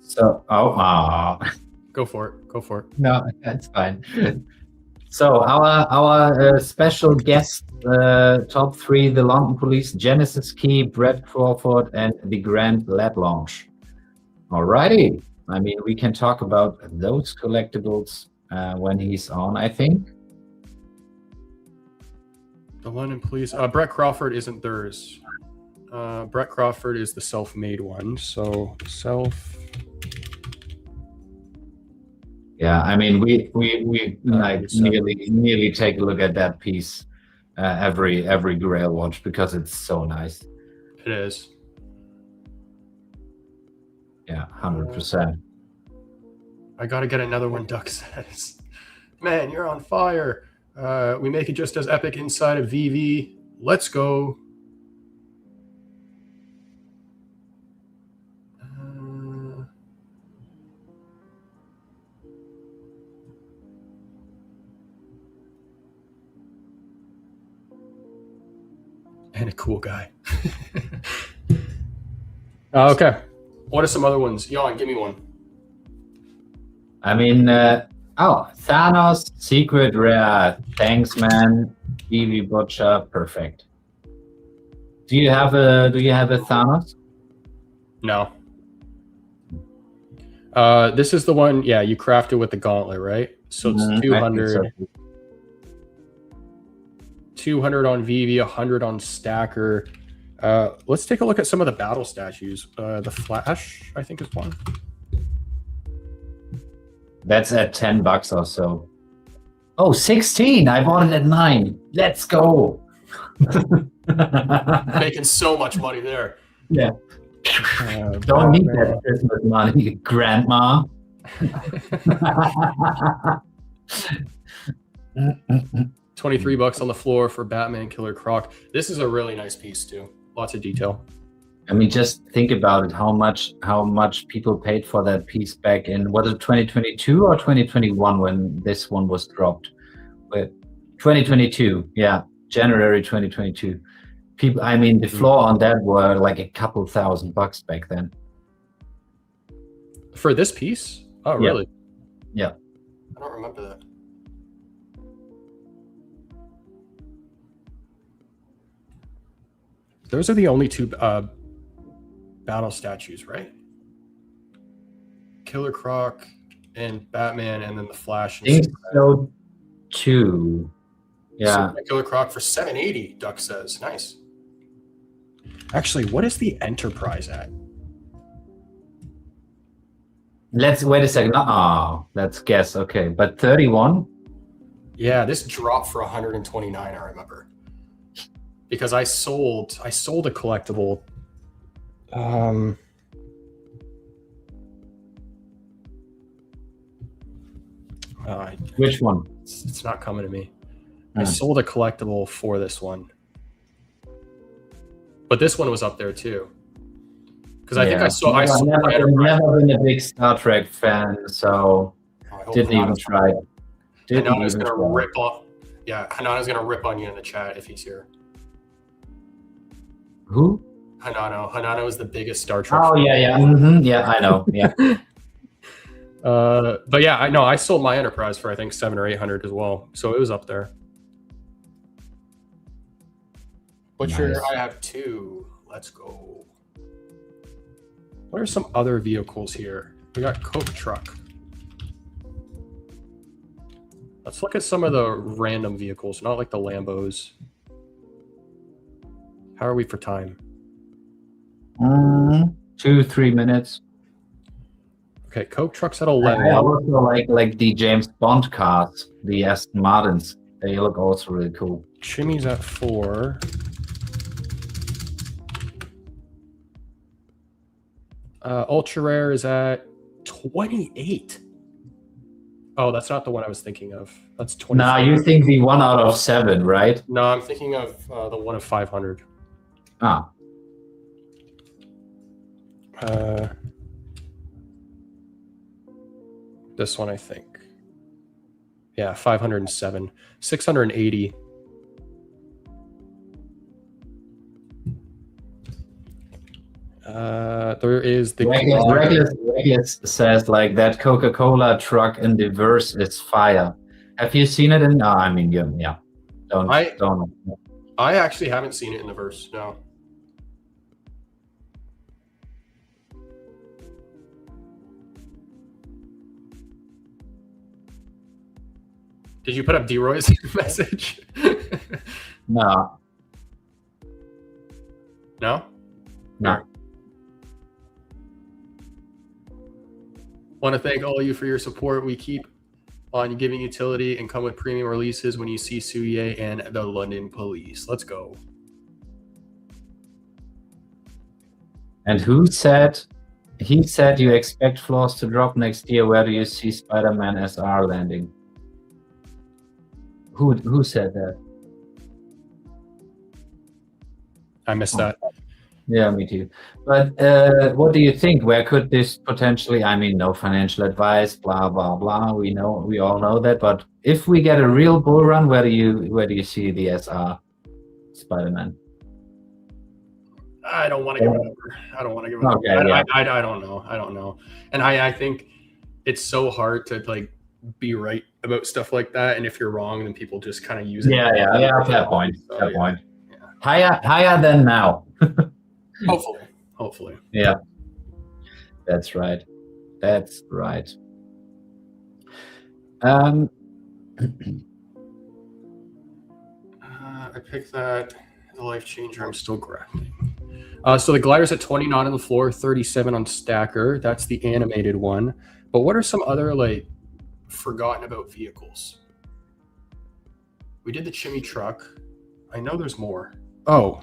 So, Go for it. No, that's fine. So our special guest, top 3, the London Police, Genesis Key, Brett Crawford, and the Grand Lab Launch. Alrighty. I mean, we can talk about those collectibles when he's on, I think. The London Police. Brett Crawford isn't theirs. Brett Crawford is the self-made one. So Yeah, I mean, we like nearly take a look at that piece every Grail watch because it's so nice. It is. Yeah, 100%. I gotta get another one, Duck says. Man, you're on fire. We make it just as epic inside of VeVe. Let's go. And a cool guy. Okay. What are some other ones? Jan, give me one. I mean, Thanos, secret rare. Thanks, man. VeVe Butcher, perfect. Do you have a Thanos? No. This is the one, yeah, you crafted with the gauntlet, right? So it's 200. 200 on VeVe, 100 on Stacker. Let's take a look at some of the battle statues. The Flash, I think, is one. That's at $10 or so. Oh, 16. I bought it at 9. Let's go. Making so much money there. Yeah. Don't need that Christmas money, Grandma. $23 on the floor for Batman Killer Croc. This is a really nice piece too. Lots of detail. I mean, just think about it. How much people paid for that piece back in, was it 2022 or 2021 when this one was dropped? 2022, yeah, January 2022. People, I mean, the floor on that were like a couple $1,000 back then. For this piece? Oh, really? Yeah. I don't remember that. Those are the only two battle statues, right? Killer Croc and Batman, and then the Flash. I think so too. Yeah. So Killer Croc for $780. Duck says, nice. Actually, what is the Enterprise at? Let's wait a second. Let's guess. Okay, but 31. Yeah, this dropped for 129. I remember because I sold a collectible. Which one? It's not coming to me. I sold a collectible for this one, but this one was up there too. Because I think I saw. I've never been a big Star Trek fan, so didn't even try. Hanana's gonna rip off. Yeah, Hanana's gonna rip on you in the chat if he's here. Who? Hanano. Hanano is the biggest Star Trek. Oh yeah. Yeah, I know. Yeah. But yeah, I know I sold my Enterprise for I think 700 or 800 as well, so it was up there. Butcher, nice. I have 2. Let's go. What are some other vehicles here? We got Coke Truck. Let's look at some of the random vehicles, not like the Lambos. How are we for time? 2-3 minutes. Okay, Coke Truck's at 11. I also like the James Bond cars, the Aston Martins. They look also really cool. Chimmy's at 4. Ultra Rare is at 28. Oh, that's not the one I was thinking of. That's 20. Nah, you think the 1 out of 7, right? No, I'm thinking of the 1 of 500. Ah. This one, I think. Yeah, 507. 680. There is the Regulus says like that Coca-Cola truck in the verse is fire. Have you seen it in? No, I mean, yeah. Don't. I actually haven't seen it in the verse. No. Did you put up D-Roy's message? No. No? No. Want to thank all of you for your support. We keep on giving utility and come with premium releases when you see Suye and the London Police. Let's go. And who said? He said you expect floors to drop next year. Where do you see Spider-Man SR landing? Who said that? I missed that. Yeah, me too. But what do you think? Where could this potentially? I mean, no financial advice, blah blah blah. We all know that. But if we get a real bull run, where do you see the SR Spider-Man? I don't want to give a number. I don't want to give a number. Okay, yeah. I don't know. I don't know. And I think it's so hard to like be right about stuff like that. And if you're wrong, then people just kind of use it. Yeah. Fair point. So, Fair yeah. point. Yeah. Higher than now. Hopefully. Yeah. That's right. That's right. I picked that. The life changer. I'm still grappling. So the glider's at 29 on the floor, 37 on stacker. That's the animated one. But what are some other like forgotten about vehicles? We did the Chimney truck. I know there's more. Oh,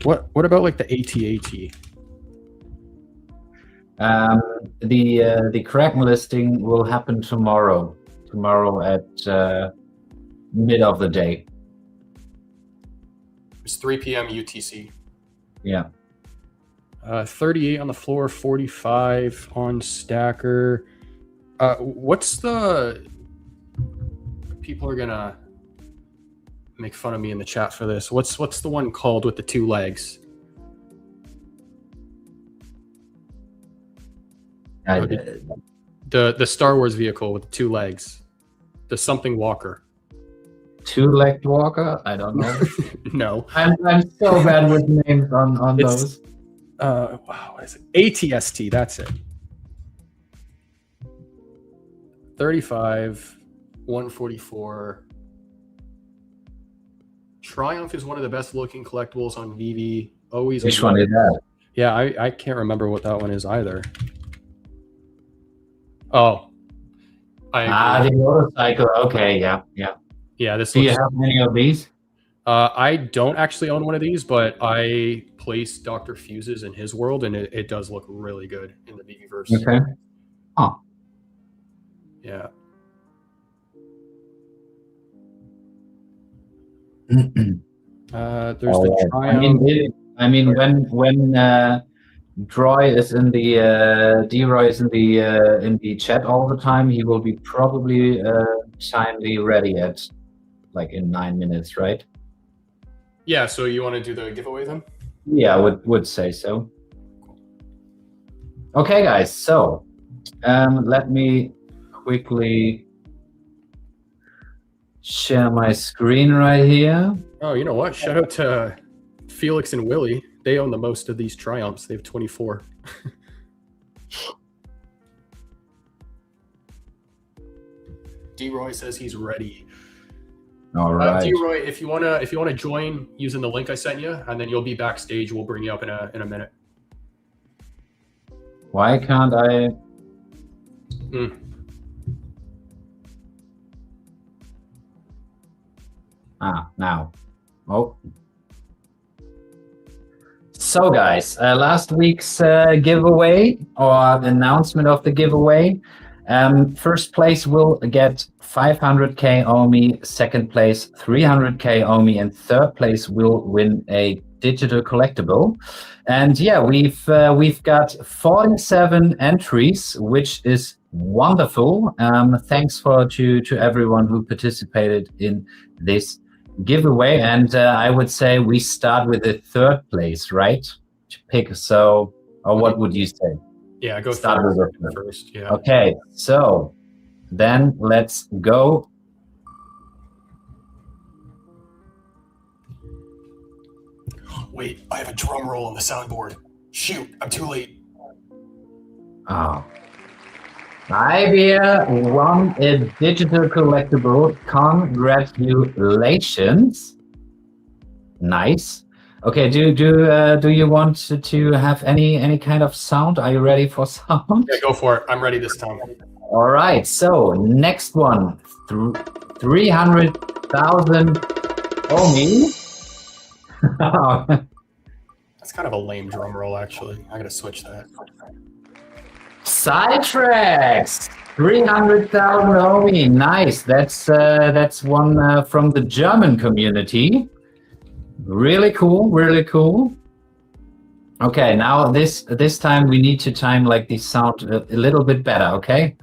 what about like the AT-AT? The Kraken listing will happen tomorrow. Tomorrow at mid of the day. It's 3 p.m. UTC. Yeah. 38 on the floor, 45 on stacker. What's the... People are gonna make fun of me in the chat for this. What's the one called with the 2 legs? The Star Wars vehicle with the 2 legs. The something walker. 2-legged walker? I don't know. No. I'm so bad with names on those. Wow, what is it? ATST, that's it. 35, 144. Triumph is one of the best looking collectibles on VeVe. Always. Which one is that? Yeah, I can't remember what that one is either. Oh. The motorcycle. Okay, yeah. Yeah, this Do you looks... have any of these? I don't actually own one of these, but I placed Dr. Fuses in his world, and it does look really good in the VeVe-verse. Okay. Oh. Yeah. There's the Triumph. I mean, when Droy is in the D-Roy is in the chat all the time, he will be probably timely ready at like in 9 minutes, right? Yeah, so you want to do the giveaway then? Yeah, I would say so. Okay, guys, so let me quickly share my screen right here. Oh, you know what? Shout out to Felix and Willie. They own the most of these Triumphs. They have 24. D-Roy says he's ready. All right. D-Roy, if you wanna join using the link I sent you, and then you'll be backstage. We'll bring you up in a minute. Why can't I? Now. Oh. So guys, last week's giveaway or announcement of the giveaway. First place will get 500k OMI, second place 300k OMI, and third place will win a digital collectible. And yeah, we've got 47 entries, which is wonderful. Thanks to everyone who participated in this giveaway. And I would say we start with the third place, right? To pick. So, or what would you say? Yeah, go start with the first. Yeah. Okay, so then let's go. Wait, I have a drum roll on the soundboard. Shoot, I'm too late. Oh. Idea won a digital collectible. Congratulations. Nice. Okay, do you want to have any kind of sound? Are you ready for sound? Yeah, go for it. I'm ready this time. All right, so next one, 300,000 OMI. That's kind of a lame drum roll, actually. I gotta switch that. Sidetracks, 300,000 OMI. Nice. That's one from the German community. Really cool. Really cool. Okay, now this time we need to time like the sound a little bit better. Okay.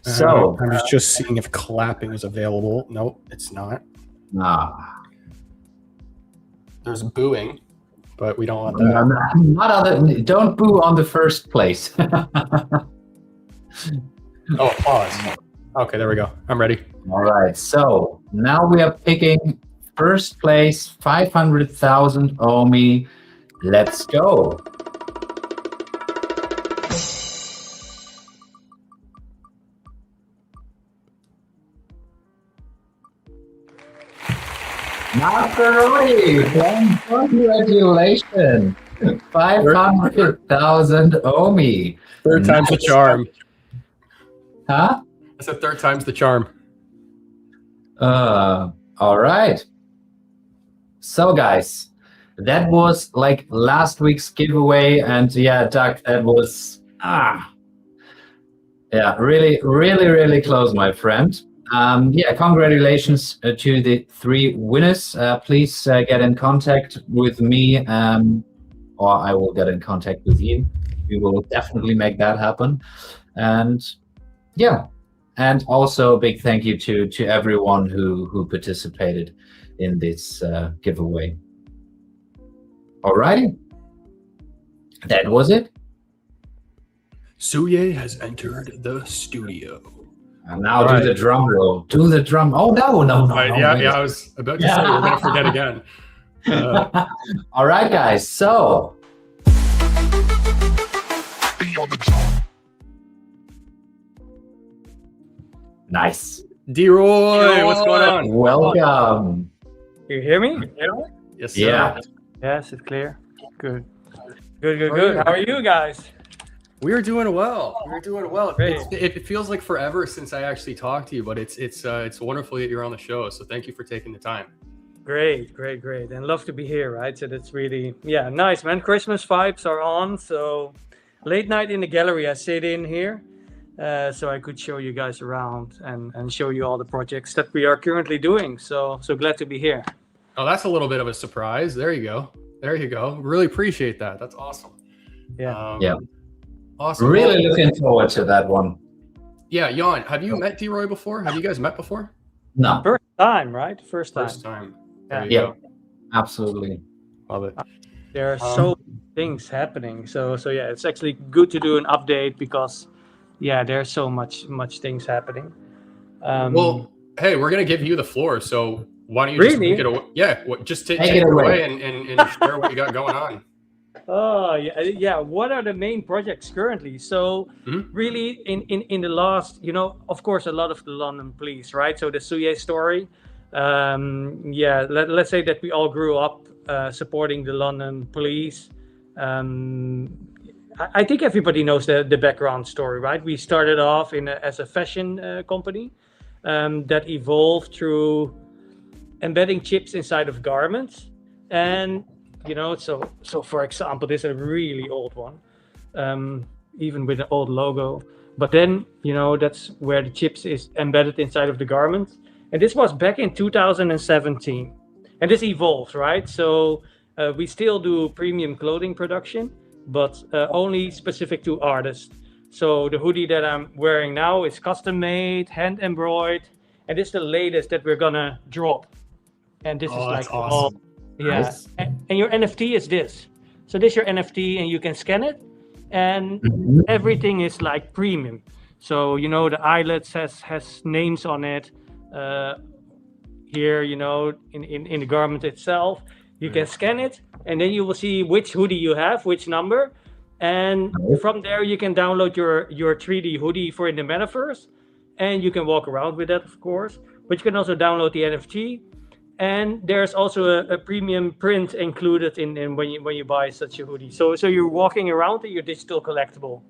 So I'm just seeing if clapping is available. Nope, it's not. Ah. There's booing, but we don't want that. Not other. Don't boo on the first place. Oh, pause. Okay, there we go. I'm ready. All right. So now we are picking first place, 500,000 OMI. Let's go. Macaroni, congratulations. 500,000 OMI. Third time's the charm. Huh? I said third time's the charm. All right. So guys, that was like last week's giveaway, and yeah, Doug, that was really close, my friend. Yeah, congratulations to the 3 winners. Please get in contact with me, or I will get in contact with you. We will definitely make that happen. And yeah, and also a big thank you to everyone who participated in this giveaway. Alrighty, that was it. Suye has entered the studio. And now do the drum roll. Do the drum. Oh no! Yeah, I was about to say we're gonna forget again. All right, guys. So. Nice. D-Roy, what's going on? Welcome. You hear me? Yes, sir. Yeah. Yes, it's clear. Good. How are you guys? We're doing well. We're doing well. Great. It feels like forever since I actually talked to you, but it's wonderful that you're on the show. So thank you for taking the time. Great. And love to be here, right? So that's really, nice, man. Christmas vibes are on. So late night in the gallery, I sit in here. So I could show you guys around and show you all the projects that we are currently doing. So glad to be here. Oh, that's a little bit of a surprise. There you go. Really appreciate that. That's awesome. Yeah. Yeah. Awesome. Really looking forward to that one. Yeah, Jan, have you met D-Roy before? Have you guys met before? No. First time, right? First time. There you Yeah. go. Absolutely. Love it. There are so many things happening. So yeah, it's actually good to do an update because there's so much things happening. Well, hey, we're gonna give you the floor. So why don't you just take it away? Yeah, just take it away and share what you got going on. Oh yeah. What are the main projects currently? So really, in the last, of course, a lot of the London police, right? So the Suye story. Let's say that we all grew up supporting the London police. I think everybody knows the background story, right? We started off as a fashion company that evolved through embedding chips inside of garments, and so for example, this is a really old one, even with an old logo. But then that's where the chips is embedded inside of the garment, and this was back in 2017, and this evolved, right? So we still do premium clothing production, but only specific to artists. So the hoodie that I'm wearing now is custom made, hand embroidered, and this is the latest that we're gonna drop. And this is like awesome. Yeah, Nice. and your NFT is this. So this is your NFT, and you can scan it, and everything is like premium. So the eyelets has names on it. Here, in the garment itself, you can scan it, and then you will see which hoodie you have, which number, and from there you can download your 3D hoodie for in the metaverse, and you can walk around with that, of course. But you can also download the NFT. And there's also a premium print included in when you buy such a hoodie. So you're walking around in your digital collectible.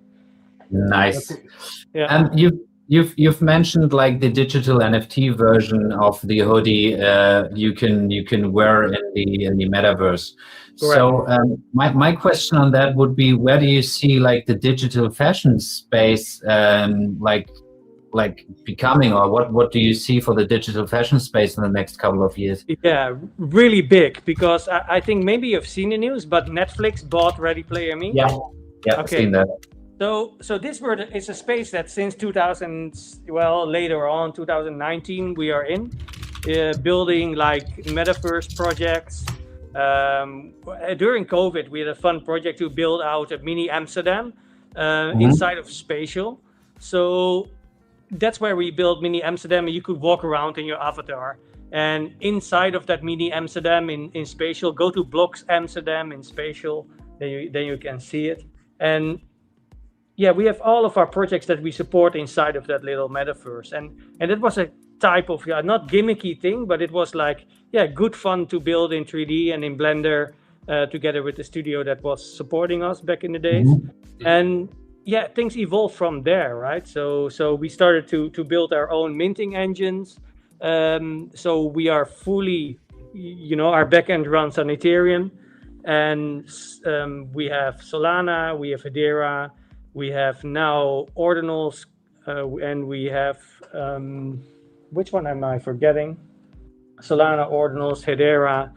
Nice. Yeah. And you've mentioned like the digital NFT version of the hoodie. You can wear in the metaverse. Correct. So my question on that would be, where do you see like the digital fashion space like becoming, or what do you see for the digital fashion space in the next couple of years? Yeah, really big, because I think maybe you've seen the news, but Netflix bought Ready Player Me. Yeah, I've seen that. So this is a space that since 2019 we are in, building like metaverse projects, During COVID, we had a fun project to build out a mini Amsterdam inside of Spatial. So that's where we built mini Amsterdam, and you could walk around in your avatar. And inside of that mini Amsterdam in Spatial, go to Blocks Amsterdam in Spatial, then you can see it. And yeah, we have all of our projects that we support inside of that little metaverse. And it was a type of, not gimmicky thing, but it was like, good fun to build in 3D and in Blender together with the studio that was supporting us back in the days. And things evolved from there, right? So we started to build our own minting engines. So we are fully, our backend runs on Ethereum, and we have Solana, we have Hedera, we have now Ordinals, and we have, which one am I forgetting? Solana, Ordinals, Hedera,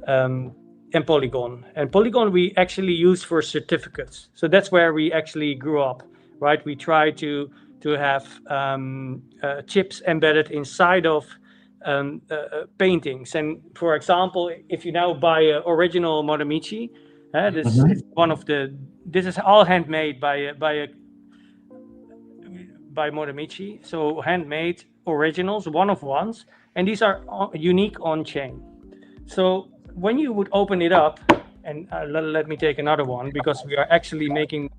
and Polygon. And Polygon we actually use for certificates. So that's where we actually grew up, right? We try to have chips embedded inside of paintings. And for example, if you now buy an original Modemichi, this is one of this is all handmade by Modemichi. So handmade originals, one of ones, and these are unique on chain. So when you would open it up, and let me take another one, because we are actually making,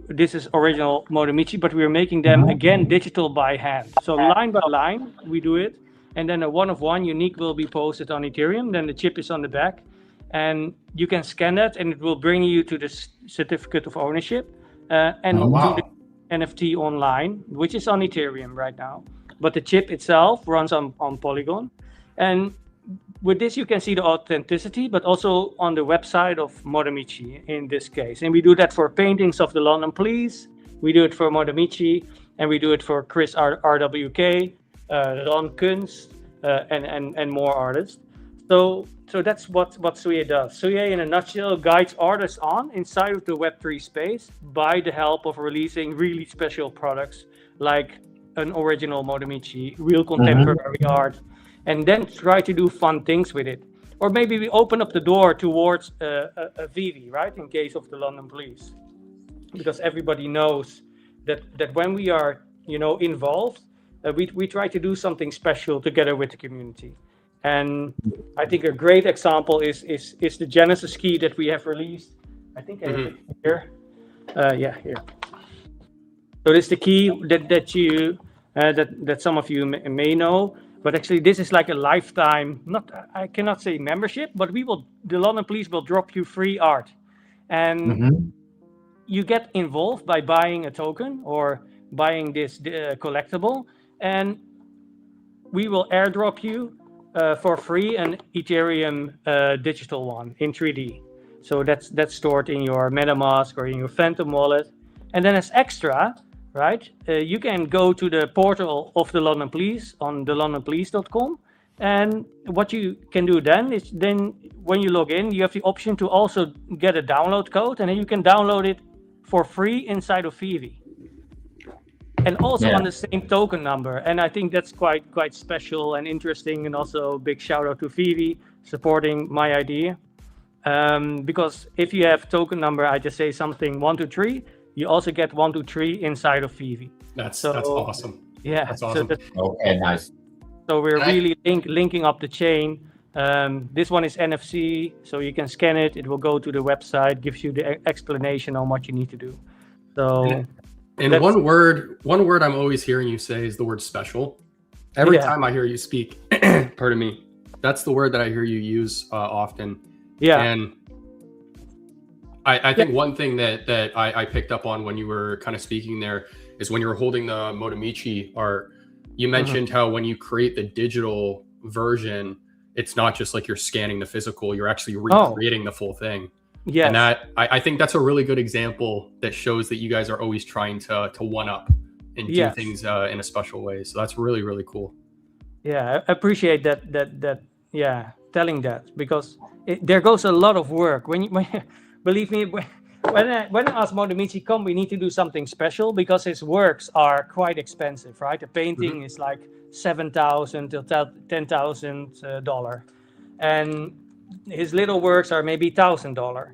this is original Modemichi, but we are making them again digital by hand. So line by line, we do it. And then a one of one unique will be posted on Ethereum. Then the chip is on the back, and you can scan that, and it will bring you to the certificate of ownership and to the NFT online, which is on Ethereum right now. But the chip itself runs on Polygon. And with this, you can see the authenticity, but also on the website of Modemichi in this case. And we do that for paintings of the London Police. We do it for Modemichi, and we do it for Chris RWK, Ron Kunst, and more artists. So that's what Suye does. Suye, in a nutshell, guides artists on inside of the Web3 space by the help of releasing really special products like an original Modemichi, real contemporary art, and then try to do fun things with it. Or maybe we open up the door towards a VeVe, right, in case of the London Police. Because everybody knows that when we are, involved, we try to do something special together with the community. And I think a great example is the Genesis key that we have released. I think I have it here. Here. So this is the key that some of you may know. But actually, this is like a lifetime, I cannot say membership, but the London Police will drop you free art. And you get involved by buying a token or buying this collectible, and we will airdrop you for free an Ethereum digital one in 3D. So that's stored in your MetaMask or in your Phantom wallet. And then as extra, right, you can go to the portal of the London Police on thelondonpolice.com. And what you can do then is when you log in, you have the option to also get a download code, and then you can download it for free inside of VeVe. And also on the same token number. And I think that's quite special and interesting. And also a big shout out to VeVe supporting my idea. Because if you have token number, I just say something 123, you also get 123 inside of VeVe. That's awesome. Yeah, that's awesome. Okay, nice. So we're really linking up the chain. This one is NFC, so you can scan it. It will go to the website, gives you the explanation on what you need to do. So. And one word I'm always hearing you say is the word special. Every time I hear you speak, pardon me, that's the word that I hear you use often. Yeah. And I think one thing that I picked up on when you were kind of speaking there is when you were holding the Modemichi art, you mentioned how when you create the digital version, it's not just like you're scanning the physical, you're actually recreating the full thing. Yeah, and that I think that's a really good example that shows that you guys are always trying to one up and do things in a special way. So that's really, really cool. Yeah, I appreciate that telling that, because there goes a lot of work. When believe me, when I ask Modemichi, come, we need to do something special, because his works are quite expensive, right? A painting is like $7,000 to $10,000, and his little works are maybe $1,000,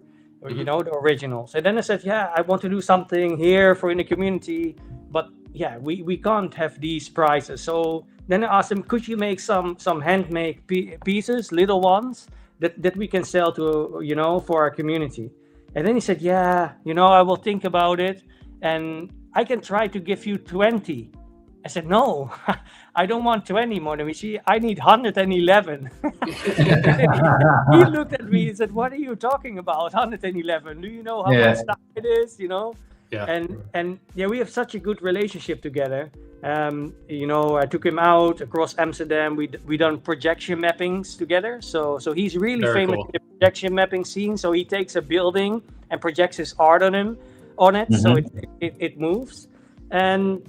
you know, the originals. And then I said, yeah, I want to do something here for in the community, but yeah, we can't have these prices. So then I asked him, could you make some handmade pieces, little ones that we can sell to, you know, for our community? And then he said, yeah, you know, I will think about it, and I can try to give you 20. I said, no, I don't want 20 more than I need 111. He looked at me and said, what are you talking about, 111? Do you know how much time it is, you know? Yeah. And yeah, we have such a good relationship together. You know, I took him out across Amsterdam. We done projection mappings together. So he's really Very famous cool. in the projection mapping scene. So he takes a building and projects his art on it. So it moves. And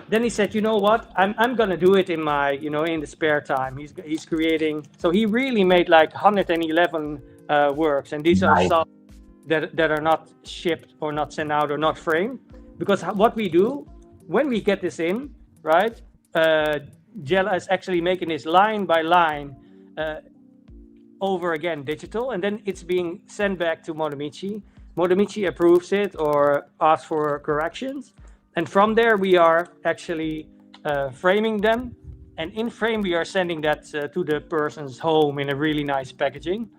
then he said, you know what? I'm gonna do it in my, you know, in the spare time. He's creating. So he really made like 111 works, and these are some that are not shipped or not sent out or not framed. Because what we do when we get this in, right? Jella is actually making this line by line over again digital, and then it's being sent back to Monomichi. Monomichi approves it or asks for corrections. And from there, we are actually framing them. And in frame, we are sending that to the person's home in a really nice packaging.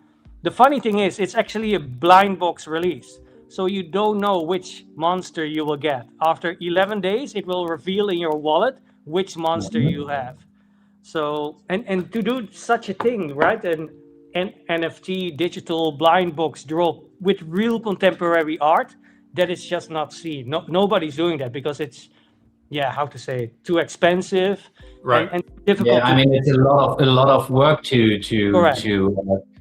The funny thing is, it's actually a blind box release. So you don't know which monster you will get. After 11 days, it will reveal in your wallet which monster you have. So, and to do such a thing, right? An NFT digital blind box drop with real contemporary art, that is just not seen. Nobody's doing that because it's, how to say it, too expensive, Right. and difficult. Yeah, I mean, it's a lot of work to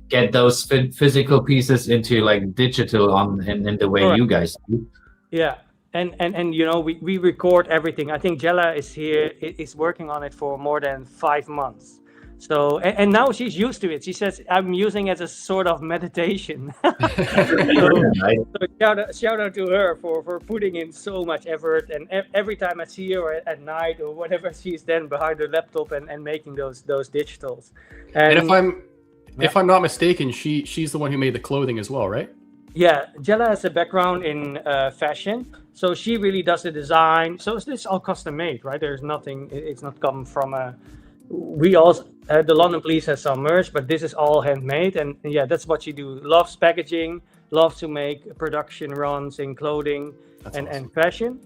get those physical pieces into like digital in the way you guys do. Yeah, and you know, we record everything. I think Jella is working on it for more than 5 months. So, and now she's used to it. She says, I'm using it as a sort of meditation. So shout out to her for putting in so much effort. And every time I see her at night or whatever, she's then behind her laptop and making those digitals. And if I'm not mistaken, she's the one who made the clothing as well, right? Yeah, Jella has a background in fashion. So she really does the design. So it's all custom made, right? There's nothing, it's not come from a... We also, the London Police has some merch, but this is all handmade. And yeah, that's what you do. Loves packaging, loves to make production runs in clothing and fashion.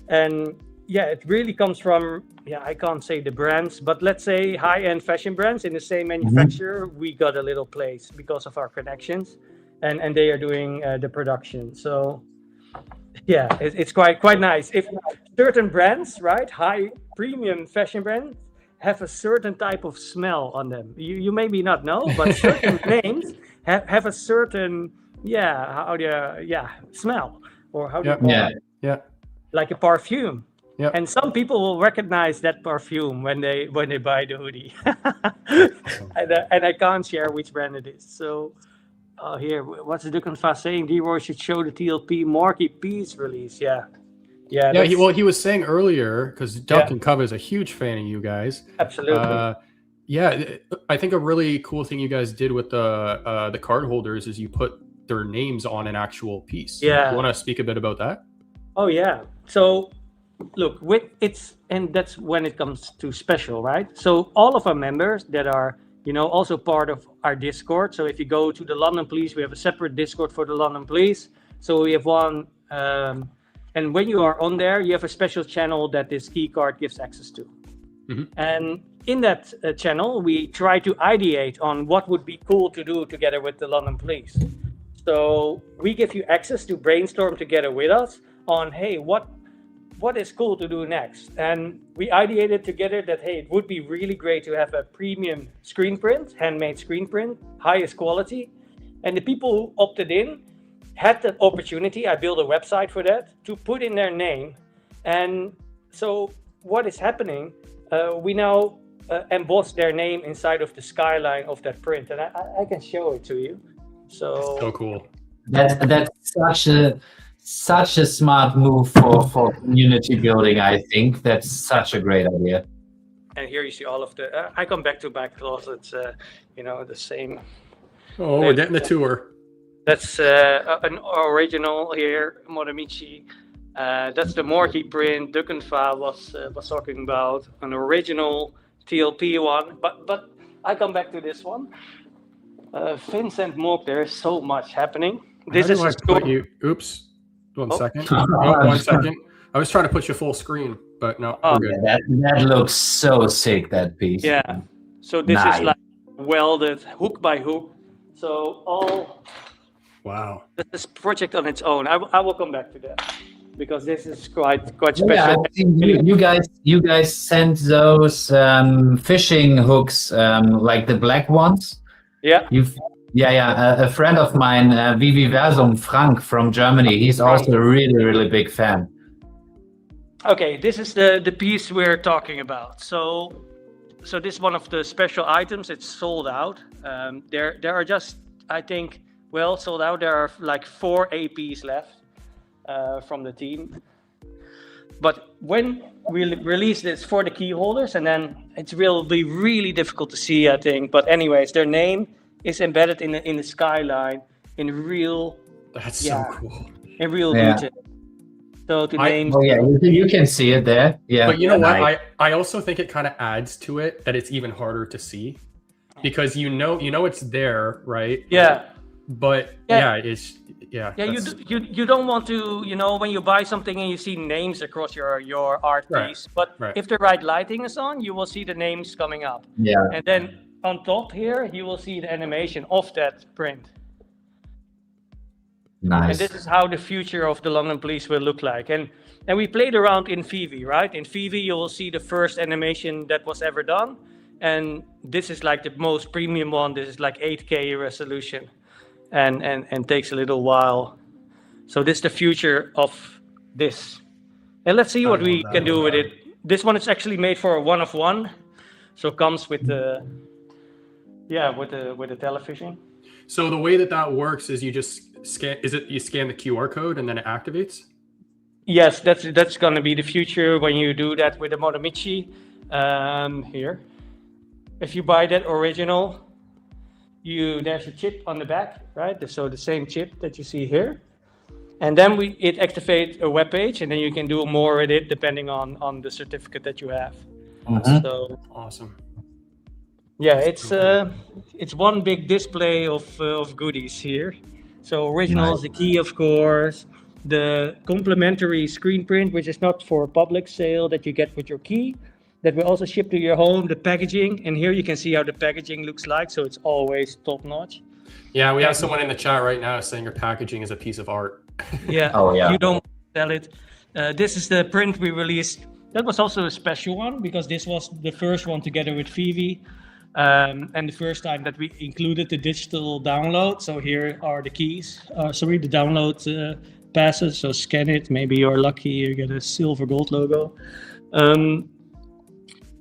And yeah, it really comes from, I can't say the brands, but let's say high-end fashion brands in the same manufacturer. We got a little place because of our connections, and they are doing the production. So yeah, it's quite nice. If certain brands, right, high premium fashion brands, have a certain type of smell on them. You maybe not know, but certain names have a certain smell, or how do you call it? Yeah. Like a perfume. Yeah. And some people will recognize that perfume when they buy the hoodie. and I can't share which brand it is. So here, what's the Dukenfast saying? D-Roy should show the TLP Marky piece release. Yeah. He was saying earlier, because Duck and Cub is a huge fan of you guys. Absolutely. I think a really cool thing you guys did with the card holders is you put their names on an actual piece. Yeah. You want to speak a bit about that? Oh yeah. So look, and that's when it comes to special, right? So all of our members that are, you know, also part of our Discord. So if you go to the London Police, we have a separate Discord for the London Police. So we have one. And when you are on there, you have a special channel that this key card gives access to. Mm-hmm. And in that channel, we try to ideate on what would be cool to do together with the London Police. So we give you access to brainstorm together with us on, hey, what is cool to do next? And we ideated together that, hey, it would be really great to have a premium screen print, handmade screen print, highest quality. And the people who opted in had the opportunity, I built a website for that, to put in their name. And so what is happening, we now emboss their name inside of the skyline of that print. And I can show it to you. So cool. That's such a smart move for community building. I think that's such a great idea. And here you see all of the, I come back to my closets, you know, the same Oh, we're getting the tour. That's an original here, Morimichi. That's the Morky print Dukenva was talking about, an original TLP one. But I come back to this one. Vincent Mock, there's so much happening. This is How do I put you? Oops. One second. Oh, 1 second. I was trying to put you full screen, but no, we're good. That looks so sick, that piece. Yeah. So this Nice. is like welded hook by hook. So all Wow. this project on its own. I will come back to that because this is quite Yeah, special. I've seen you guys sent those fishing hooks, like the black ones. Yeah. A friend of mine, VeVe Frank from Germany, he's also a really big fan. Okay, this is the piece we're talking about. So this is one of the special items. It's sold out. There are just, I think, sold out. There are like 4 APs left from the team. But when we release this for the key holders, and then it will be really difficult to see, I think. But anyways, their name is embedded in the skyline in real. That's so cool. In real detail. So the names. Oh yeah, you can see it there. Yeah. But you know what? Nice. I also think it kind of adds to it that it's even harder to see because you know it's there, right? Yeah. But Yeah. yeah. Yeah, that's- you don't want to, when you buy something and you see names across your art Right, piece, but right. if the right lighting is on, you will see the names coming up. Yeah. And then on top here, you will see the animation of that print. Nice. And this is how the future of the London Police will look like. And we played around in VeVe, right? In VeVe, you will see the first animation that was ever done. And this is like the most premium one. This is like 8K resolution and takes a little while. So this is the future of this. And let's see what we can do with it. This one is actually made for a 1-of-1. So it comes with the, with the television. So the way that works is you just scan. You scan the QR code and then it activates? Yes, that's going to be the future when you do that with the Morimichi. Here, if you buy that original, there's a chip on the back, right? So the same chip that you see here, and then it activates a web page, and then you can do more with it depending on the certificate that you have. So Awesome. yeah, it's one big display of goodies here. So original is the key, of course. The complimentary screen print, which is not for public sale, that you get with your key, that we also ship to your home. The packaging, and here you can see how the packaging looks like. So it's always top notch. Yeah, we have someone in the chat right now saying your packaging is a piece of art. Yeah. Oh, yeah. You don't sell it. This is the print we released. That was also a special one because this was the first one together with VeVe. And the first time that we included the digital download. So here are the keys. The download passes. So scan it. Maybe you're lucky. You get a silver gold logo.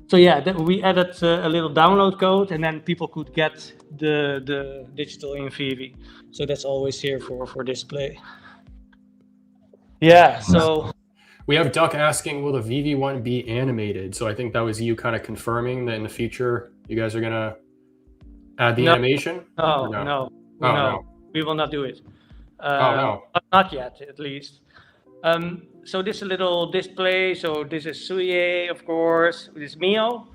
So yeah, we added a little download code, and then people could get the digital in VeVe. So that's always here for display. Yeah. So. We have Duck asking, will the VeVe one be animated? So I think that was you kind of confirming that in the future you guys are gonna add the animation? No, we will not do it. No. Not yet, at least. So this is a little display. So this is Suye, of course. This is Mio.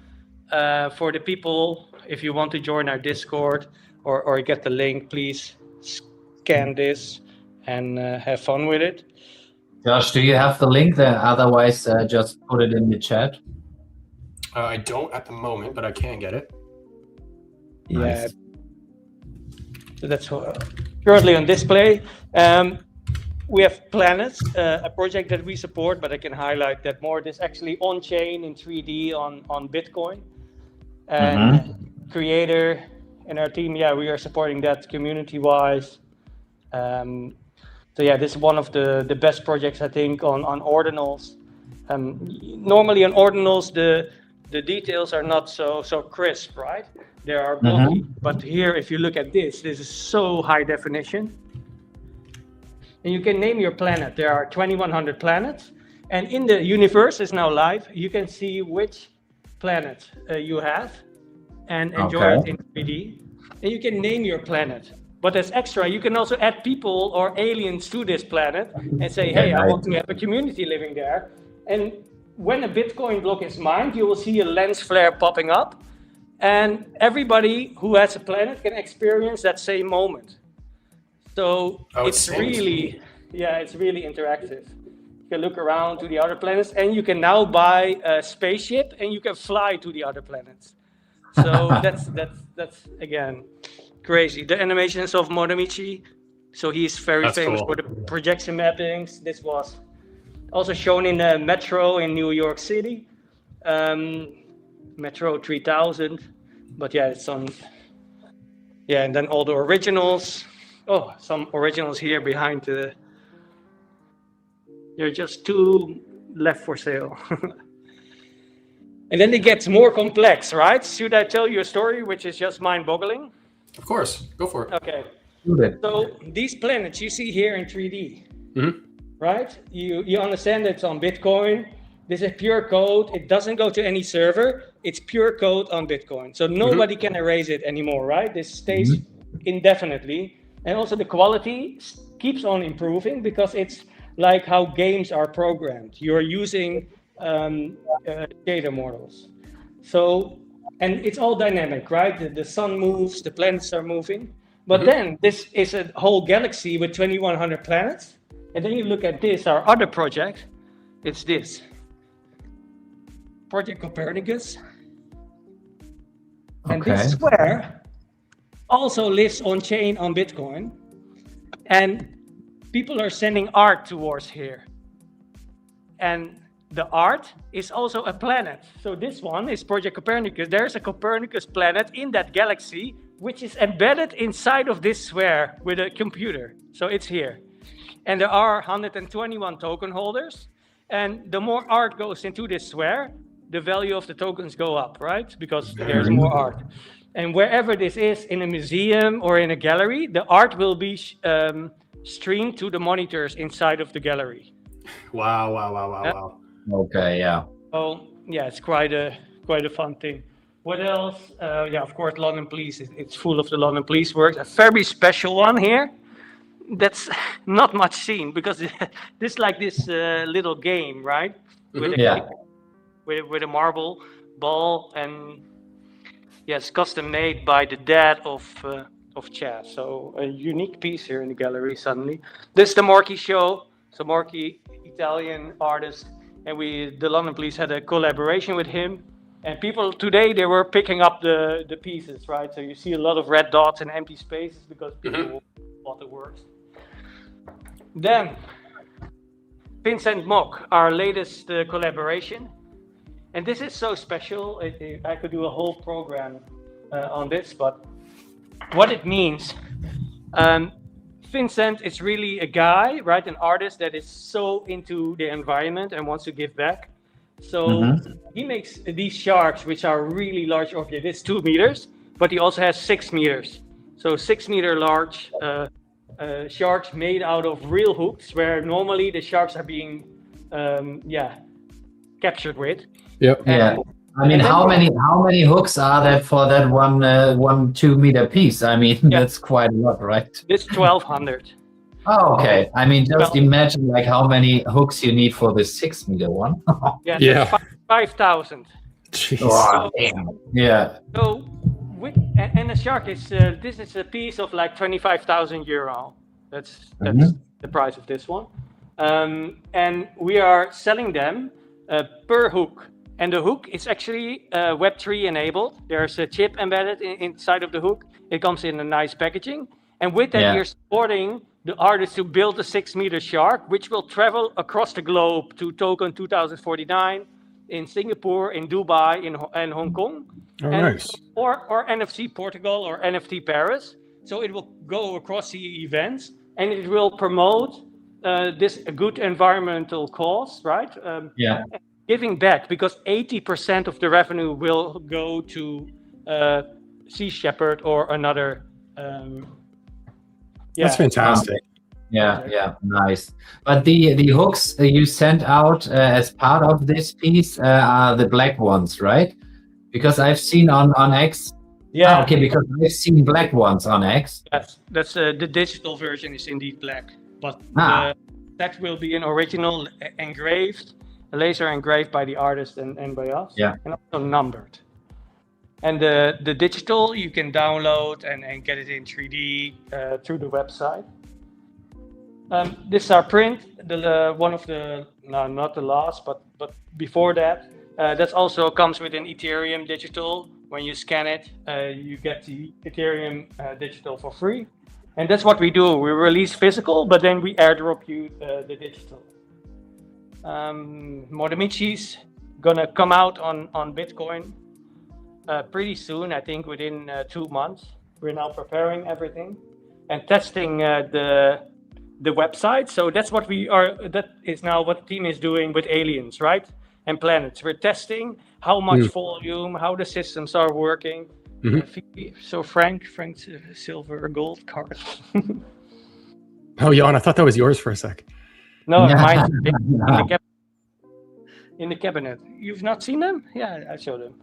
For the people, if you want to join our Discord or get the link, please scan this and have fun with it. Josh, do you have the link there? Otherwise, just put it in the chat. I don't at the moment, but I can get it. Yeah. Nice. So that's currently on display. We have Planets, a project that we support, but I can highlight that more. This actually on-chain in 3D on Bitcoin. And Creator and our team, we are supporting that community-wise. So yeah, this is one of the best projects, I think, on ordinals. Normally on ordinals, the details are not so crisp, right? They are blocky. But here, if you look at this is so high definition. And you can name your planet. There are 2,100 planets. And in the universe is now live. You can see which planet you have and enjoy it in 3D. and you can name your planet. But as extra, you can also add people or aliens to this planet and say, hey, I want to have a community living there. And when a Bitcoin block is mined, you will see a lens flare popping up. And everybody who has a planet can experience that same moment. So it's really interactive. You can look around to the other planets, and you can now buy a spaceship and you can fly to the other planets. So that's again crazy. The animations of Monomichi. So he's very famous for the projection mappings. This was also shown in the Metro in New York City. Metro 3000, but yeah, it's on. Yeah, and then all the originals. Oh, some originals here behind the. There are just 2 left for sale. And then it gets more complex, right? Should I tell you a story which is just mind-boggling? Of course, go for it. Okay. So these planets you see here in 3D, right? You understand it's on Bitcoin. This is pure code. It doesn't go to any server. It's pure code on Bitcoin. So nobody can erase it anymore, right? This stays indefinitely. And also the quality keeps on improving because it's like how games are programmed. You're using data models. So, and it's all dynamic, right? The sun moves, the planets are moving. But then this is a whole galaxy with 2,100 planets. And then you look at this, our other project, it's this. Project Copernicus. And this square also lives on chain on Bitcoin. And people are sending art towards here. And the art is also a planet. So this one is Project Copernicus. There's a Copernicus planet in that galaxy, which is embedded inside of this sphere with a computer. So it's here. And there are 121 token holders. And the more art goes into this sphere, the value of the tokens go up, right? Because there's more art. And wherever this is, in a museum or in a gallery, the art will be streamed to the monitors inside of the gallery. Wow. Okay, yeah. Oh, yeah, it's quite a fun thing. What else? Yeah, of course, London Police. It's full of the London Police works. A very special one here. That's not much seen because this like this little game, right? With a marble ball, and yes, custom made by the dad of Chad. So a unique piece here in the gallery. Suddenly, this is the Morky show. So Morky, Italian artist, and the London Police had a collaboration with him. And people today they were picking up the pieces, right? So you see a lot of red dots and empty spaces because people thought the works. Then Vincent Mock, our latest collaboration. And this is so special. I could do a whole program on this, but what it means, Vincent is really a guy, right? An artist that is so into the environment and wants to give back. So he makes these sharks, which are really large. Okay, this is 2 meters, but he also has 6 meters. So 6 meter large sharks made out of real hooks, where normally the sharks are being, captured with. Yep. Yeah. I mean, how many hooks are there for that one 2 meter piece? I mean, that's quite a lot, right? It's 1,200. Oh, okay. I mean, just imagine like how many hooks you need for the 6 meter one. Yeah. 5,000. Wow, damn. Yeah. So, and the shark is this is a piece of like 25,000 euro. That's the price of this one, and we are selling them per hook. And the hook is actually Web3 enabled. There's a chip embedded inside of the hook. It comes in a nice packaging, and with that, you're supporting the artist to build a 6 meter shark, which will travel across the globe to Token 2049 in Singapore, in Dubai, and Hong Kong. Oh, nice. Or NFC Portugal or NFT Paris. So it will go across the events and it will promote this good environmental cause, right? Giving back, because 80% of the revenue will go to Sea Shepherd or another. That's fantastic. Yeah, nice. But the hooks you sent out as part of this piece are the black ones, right? Because I've seen on X Yeah. Okay, because I've seen black ones on X. Yes, that's the digital version is indeed black, but Ah. that will be an original engraved, a laser engraved by the artist and by us, Yeah. and also numbered. And the digital you can download and get it in 3D through the website. This is our print, one of the, no, not the last, but before that. That also comes with an Ethereum digital. When you scan it, you get the Ethereum digital for free. And that's what we do. We release physical, but then we airdrop you the digital. Modemichi's gonna come out on Bitcoin pretty soon, I think within 2 months. We're now preparing everything and testing the website. So that's what we are, that is now what the team is doing with aliens, right? And planets. We're testing how much volume, how the systems are working. So Frank's silver gold card. Oh, Jan, I thought that was yours for a sec. No, mine's in the cabinet. You've not seen them? Yeah, I showed them.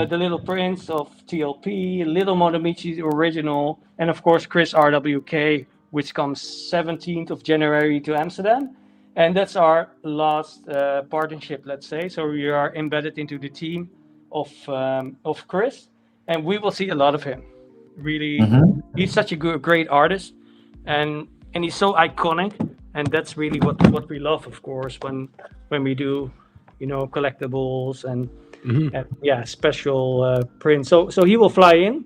The little prints of TLP, Little Modemichi original, and of course Chris RWK, which comes 17th of January to Amsterdam. And that's our last partnership, let's say. So we are embedded into the team of Chris, and we will see a lot of him. Really, he's such a great artist, and he's so iconic, and that's really what we love, of course, when we do, collectibles and special prints. So he will fly in.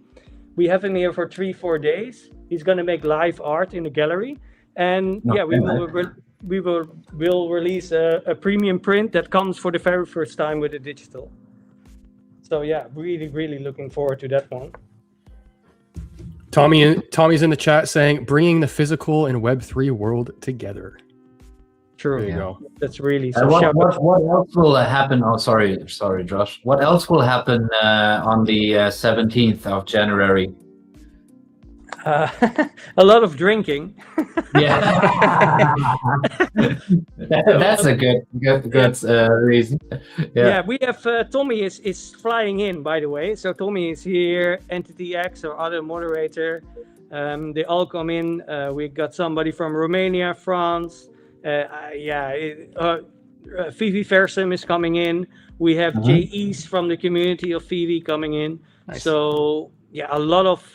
We have him here for 3-4 days. He's gonna make live art in the gallery, and we'll release a premium print that comes for the very first time with the digital. So yeah, really looking forward to that one. Tommy's in the chat saying bringing the physical and Web3 world together. True. There you go. That's really. What else will happen? Oh, sorry, Josh. What else will happen on the 17th of January? A lot of drinking. Yeah, that's a good reason. Yeah, we have Tommy is flying in, by the way. So Tommy is here, Entity X or other moderator. They all come in. We got somebody from Romania, France. VeVe Versum is coming in. We have JEs from the community of VeVe coming in. Nice. So yeah, a lot of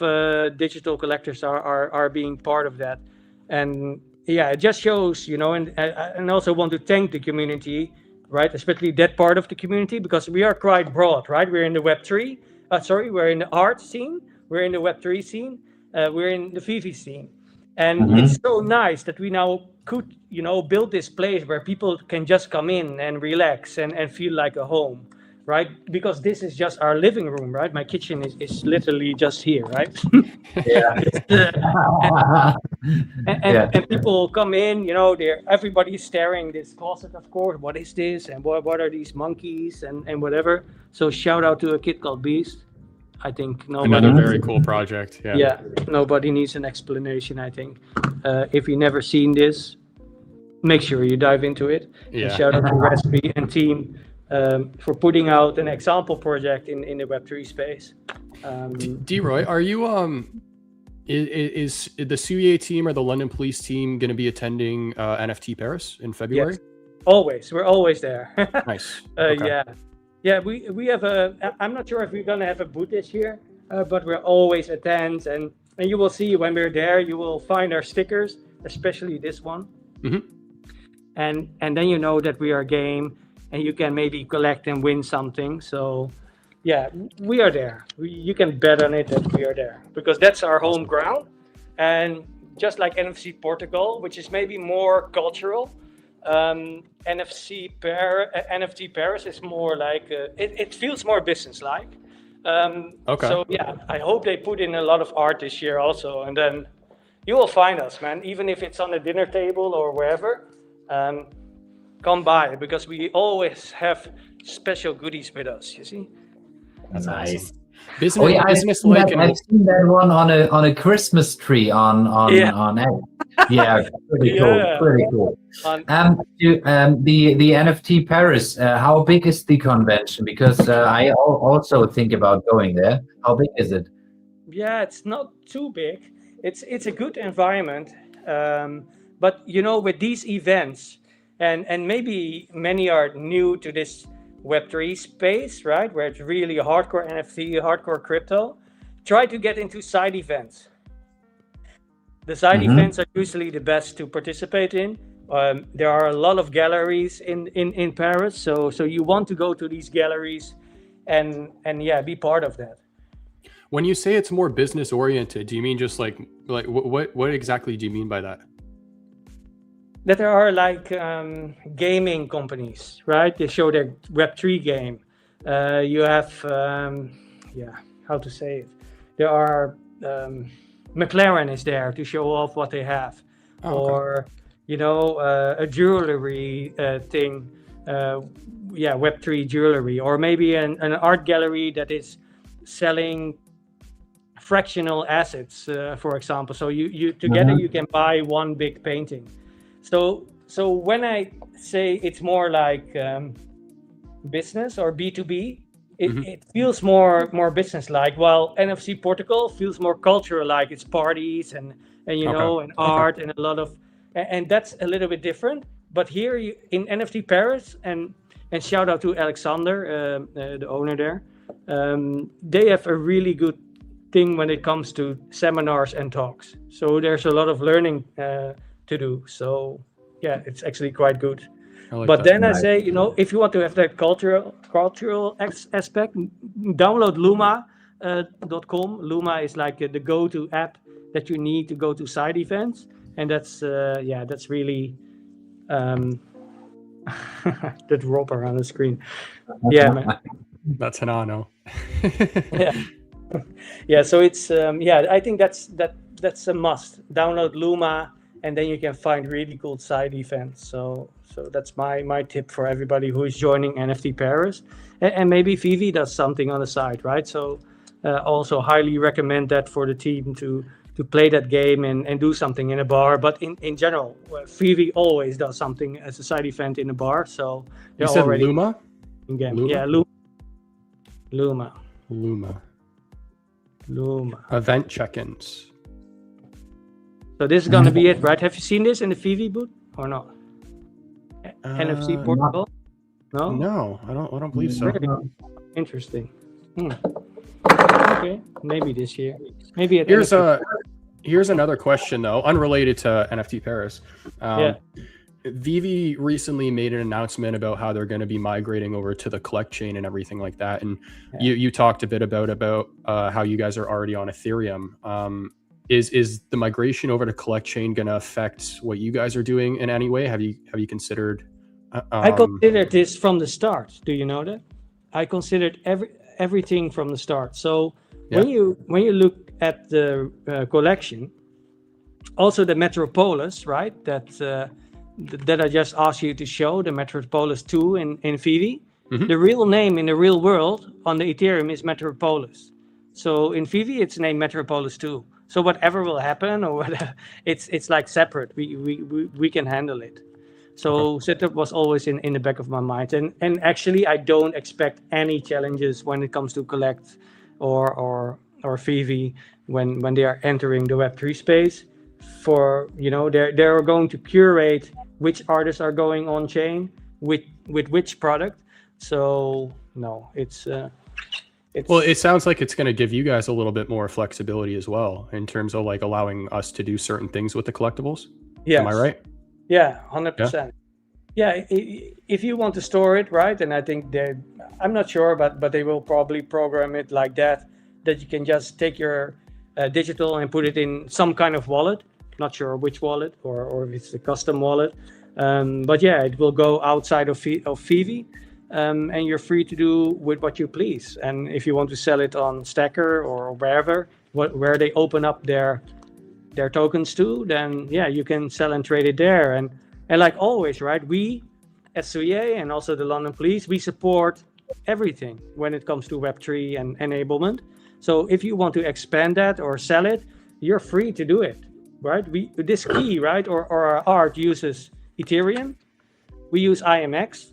digital collectors are being part of that, and yeah, it just shows, and also want to thank the community, right? Especially that part of the community, because we are quite broad, right? We're in the Web3, we're in the art scene, we're in the Web3 scene, we're in the VeVe scene, and it's so nice that we now could, build this place where people can just come in and relax and feel like a home. Right, because this is just our living room, right? My kitchen is literally just here, right? And people come in, everybody's staring this closet, of course. What is this? And what are these monkeys and whatever? So shout out to a kid called Beast. I think another very cool project. Yeah, nobody needs an explanation. I think if you've never seen this, make sure you dive into it. Yeah. And shout out to Raspy and team. For putting out an example project in the Web3 space. D-Roy, are you is the CUA team or the London police team going to be attending NFT Paris in February? Yes, always. We're always there. Nice. Okay. Yeah. We have I'm not sure if we're going to have a booth this year, but we're always attend, and you will see when we're there, you will find our stickers, especially this one. And then you know that we are game. And you can maybe collect and win something. So, yeah, we are there. You can bet on it that we are there, because that's our home ground. And just like NFC Portugal, which is maybe more cultural, NFT Paris is more like it feels more business-like. Okay. So yeah, I hope they put in a lot of art this year also, and then you will find us, man. Even if it's on a dinner table or wherever. Come by, because we always have special goodies with us. You see, that's nice. I've seen that one on a Christmas tree on X. Yeah, pretty cool. Yeah. Pretty cool. On- The NFT Paris. How big is the convention? Because I also think about going there. How big is it? Yeah, it's not too big. It's a good environment, but with these events, and maybe many are new to this Web3 space, right? Where it's really hardcore NFT, hardcore crypto. Try to get into side events. The side events are usually the best to participate in. There are a lot of galleries in Paris, so you want to go to these galleries, and yeah, be part of that. When you say it's more business oriented, do you mean just like what exactly do you mean by that? That there are like gaming companies, right? They show their Web3 game. You have, how to say it? There are McLaren is there to show off what they have, or a jewelry thing. Web3 jewelry, or maybe an art gallery that is selling fractional assets, for example. So you together you can buy one big painting. So when I say it's more like business or B2B, it feels more business-like, while NFC Portugal feels more cultural-like. It's parties and and art and a lot of, and that's a little bit different. But here in NFT Paris, and shout out to Alexander, the owner there, they have a really good thing when it comes to seminars and talks. So there's a lot of learning to do. So yeah, it's actually quite good. But then I say, if you want to have that cultural aspect, download Luma.com. Luma is like the go-to app that you need to go to side events, and that's really that rope around the screen. Yeah, man. That's Hanano. Yeah. So it's I think that's a must. Download Luma, and then you can find really cool side events. So that's my tip for everybody who is joining NFT Paris, and maybe VeVe does something on the side, right? So also highly recommend that for the team to play that game and do something in a bar. But in general, VeVe always does something as a side event in a bar. So you said already Luma? In-game. Luma? Yeah, Luma. Event check-ins. So this is gonna be it, right? Have you seen this in the VeVe booth or not? NFC Portugal? No, I don't believe so. Very interesting. Okay, maybe this year. Maybe at Here's another question though, unrelated to NFT Paris. VeVe recently made an announcement about how they're going to be migrating over to the Collect chain and everything like that. And you talked a bit about how you guys are already on Ethereum. Is the migration over to Collect chain going to affect what you guys are doing in any way? Have you considered? I considered this from the start. Do you know that? I considered everything from the start. So when you look at the collection, also the Metropolis, right? That I just asked you to show, the Metropolis 2 in VeVe. The real name in the real world on the Ethereum is Metropolis. So in VeVe, it's named Metropolis 2. So whatever will happen or whatever, it's like separate. We can handle it. So setup was always in the back of my mind. And actually, I don't expect any challenges when it comes to Collect or VeVe when they are entering the Web3 space. For they're going to curate which artists are going on chain with which product. So no, it's well, it sounds like it's going to give you guys a little bit more flexibility as well in terms of like allowing us to do certain things with the collectibles. Yeah, am I right? Yeah, 100%. Yeah, if you want to store it, right? And I think I'm not sure, but they will probably program it like that you can just take your digital and put it in some kind of wallet. Not sure which wallet or if it's a custom wallet. But yeah, it will go outside of VeVe. And you're free to do with what you please. And if you want to sell it on Stacker or wherever, where they open up their tokens to, then yeah, you can sell and trade it there. And like always, right? We, SCA and also the London Police, we support everything when it comes to Web3 and enablement. So if you want to expand that or sell it, you're free to do it. right? This key, right, or our art uses Ethereum, we use IMX,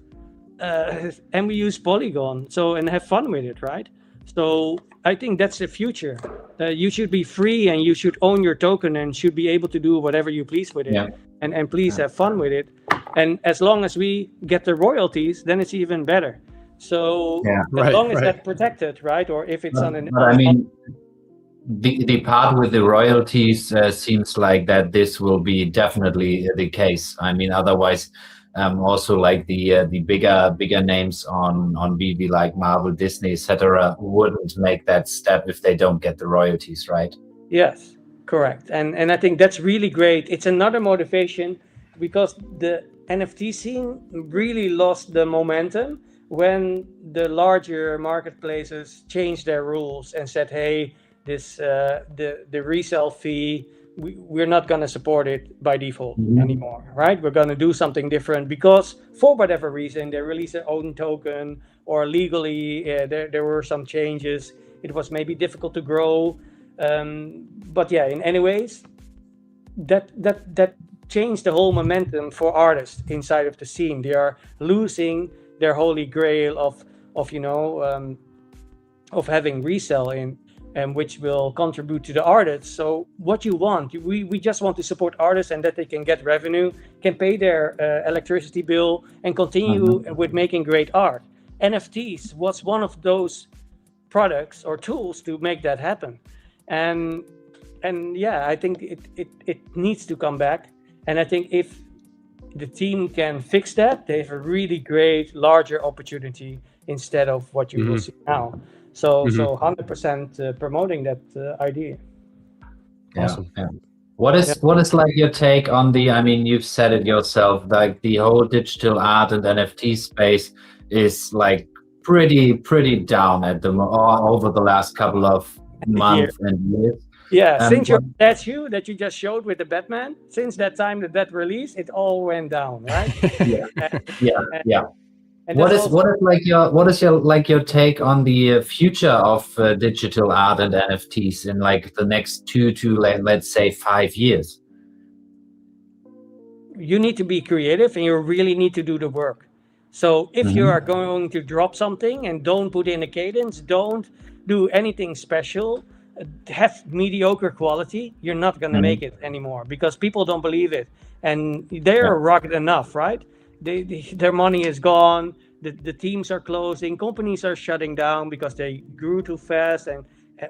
and we use Polygon. So, and have fun with it, right? So I think that's the future. You should be free, and you should own your token, and should be able to do whatever you please with it, and please have fun with it. And as long as we get the royalties, then it's even better. So as long as that's protected, right? Or if it's on an... But I mean, the part with the royalties seems like that this will be definitely the case. I mean, otherwise, also like the bigger names on VeVe, like Marvel, Disney, etc., wouldn't make that step if they don't get the royalties, right? Yes, correct. And I think that's really great. It's another motivation, because the NFT scene really lost the momentum when the larger marketplaces changed their rules and said, hey, this the resale fee, we're not going to support it by default anymore, right? We're going to do something different, because for whatever reason they released their own token, or legally there were some changes. It was maybe difficult to grow, but yeah, in any ways, that changed the whole momentum for artists inside of the scene. They are losing their holy grail of having resale in, and which will contribute to the artists. So what you want, we just want to support artists, and that they can get revenue, can pay their electricity bill, and continue with making great art. NFTs was one of those products or tools to make that happen. And yeah, I think it needs to come back. And I think if the team can fix that, they have a really great, larger opportunity instead of what you will see now. So 100% promoting that idea. Awesome. Yeah. What is like your take on the, I mean, you've said it yourself, like the whole digital art and NFT space is like pretty down at the over the last couple of months and years. Yeah, since your statue that you just showed with the Batman, since that time that released, it all went down, right? Yeah. And what is your take on the future of digital art and NFTs in like the next 2 to let's say 5 years? You need to be creative, and you really need to do the work. So if you are going to drop something and don't put in a cadence, don't do anything special, have mediocre quality, you're not going to make it anymore, because people don't believe it, and they're rugged enough, right? Their money is gone. The teams are closing. Companies are shutting down because they grew too fast,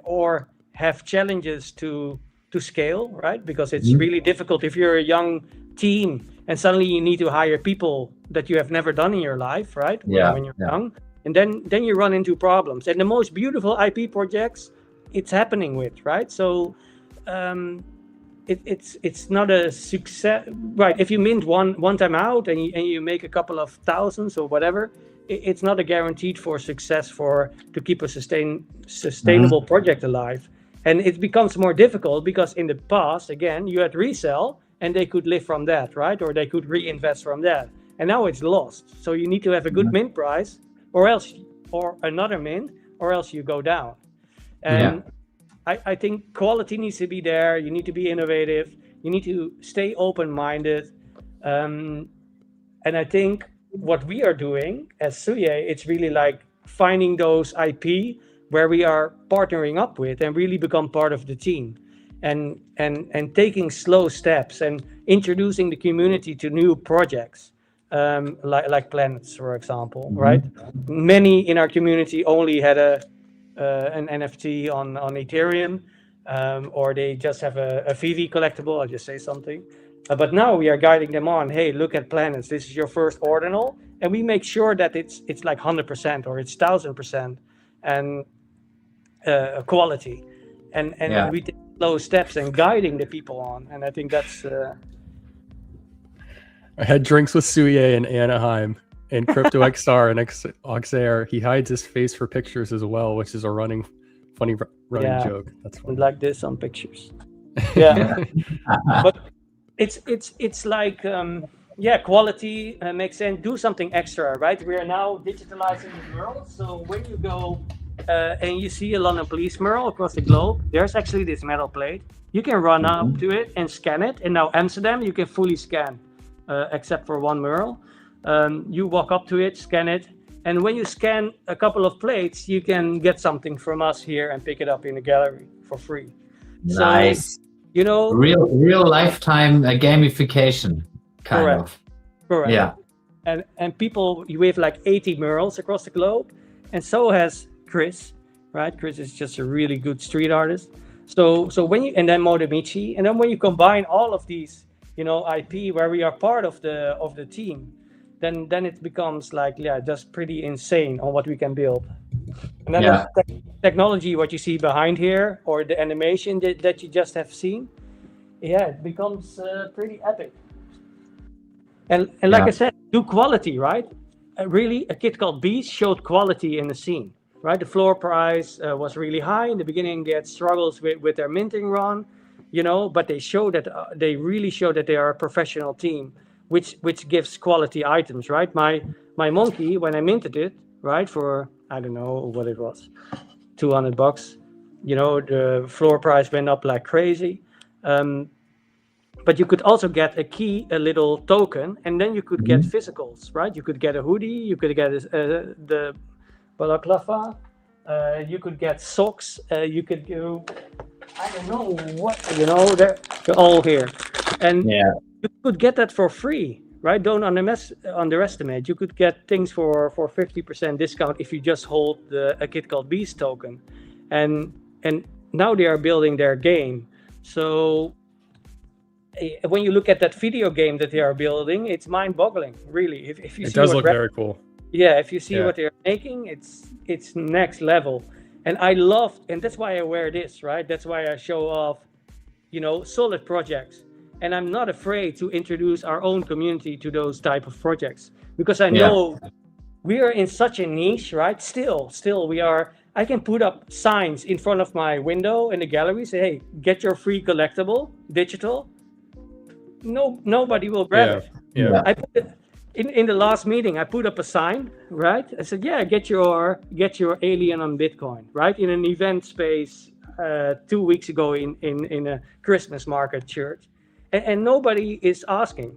or have challenges to scale, right? Because it's really difficult if you're a young team and suddenly you need to hire people that you have never done in your life, right? When you're young, and then you run into problems. And the most beautiful IP projects, it's happening with, right? So it's not a success, right? If you mint one time out and you make a couple of thousands or whatever, it's not a guaranteed for success to keep a sustainable project alive. And it becomes more difficult because in the past, again, you had resell and they could live from that, right? Or they could reinvest from that. And now it's lost. So you need to have a good mint price, or another mint, or else you go down. And I think quality needs to be there. You need to be innovative. You need to stay open-minded. And I think what we are doing as Suye, it's really like finding those IP where we are partnering up with and really become part of the team, and taking slow steps and introducing the community to new projects, like Planets, for example, right? Many in our community only had an NFT on Ethereum, or they just have a VeVe collectible. I'll just say something. But now we are guiding them on, hey, look at Planets. This is your first ordinal. And we make sure that it's like 100% or it's 1000% and quality. And we take slow steps and guiding the people on. And I think that's... I had drinks with Suye in Anaheim. And Crypto XR and Oxair, he hides his face for pictures as well, which is a funny running joke. That's funny. Like this on pictures. Yeah. But it's like quality makes sense. Do something extra, right? We are now digitalizing the world. So when you go and you see a London Police mural across the globe, there's actually this metal plate. You can run up to it and scan it. And now Amsterdam, you can fully scan, except for one mural. You walk up to it, scan it, and when you scan a couple of plates, you can get something from us here and pick it up in the gallery for free. Nice. So, you know, Real lifetime gamification, kind Correct. of. correct. Yeah. And people, we have like 80 murals across the globe, and so has Chris, right? Chris is just a really good street artist. So when you, and then Modemichi, and then when you combine all of these, you know, IP where we are part of the team, then it becomes like, yeah, just pretty insane on what we can build. And then Yeah. the technology, what you see behind here, or the animation that you just have seen, yeah, it becomes pretty epic. And like Yeah. I said, do quality, right? Really, a kit called Beast showed quality in the scene, right? The floor price was really high in the beginning. They had struggles with their minting run, you know, but they show that they really show that they are a professional team, which gives quality items, right? My monkey, when I minted it, right, for I don't know what it was, $200, you know, the floor price went up like crazy. But you could also get a key, a little token, and then you could get physicals, right? You could get a hoodie, you could get the balaclava, you could get socks, you could do, I don't know what, you know, they're all here. And Yeah. you could get that for free, right? Don't underestimate. You could get things for 50% discount if you just hold a kit called Beast token. And now they are building their game. So when you look at that video game that they are building, it's mind-boggling, really. If you It see does what look very cool. yeah, if you see Yeah. what they're making, it's next level. And I love, and that's why I wear this, right? That's why I show off, you know, solid projects. And I'm not afraid to introduce our own community to those type of projects, because I know we are in such a niche, right? Still we are. I can put up signs in front of my window in the gallery, say, hey, get your free collectible digital. No, nobody will grab it. Yeah. I put it, in the last meeting, I put up a sign, right? I said, yeah, get your alien on Bitcoin, right? In an event space 2 weeks ago in a Christmas market church, and nobody is asking.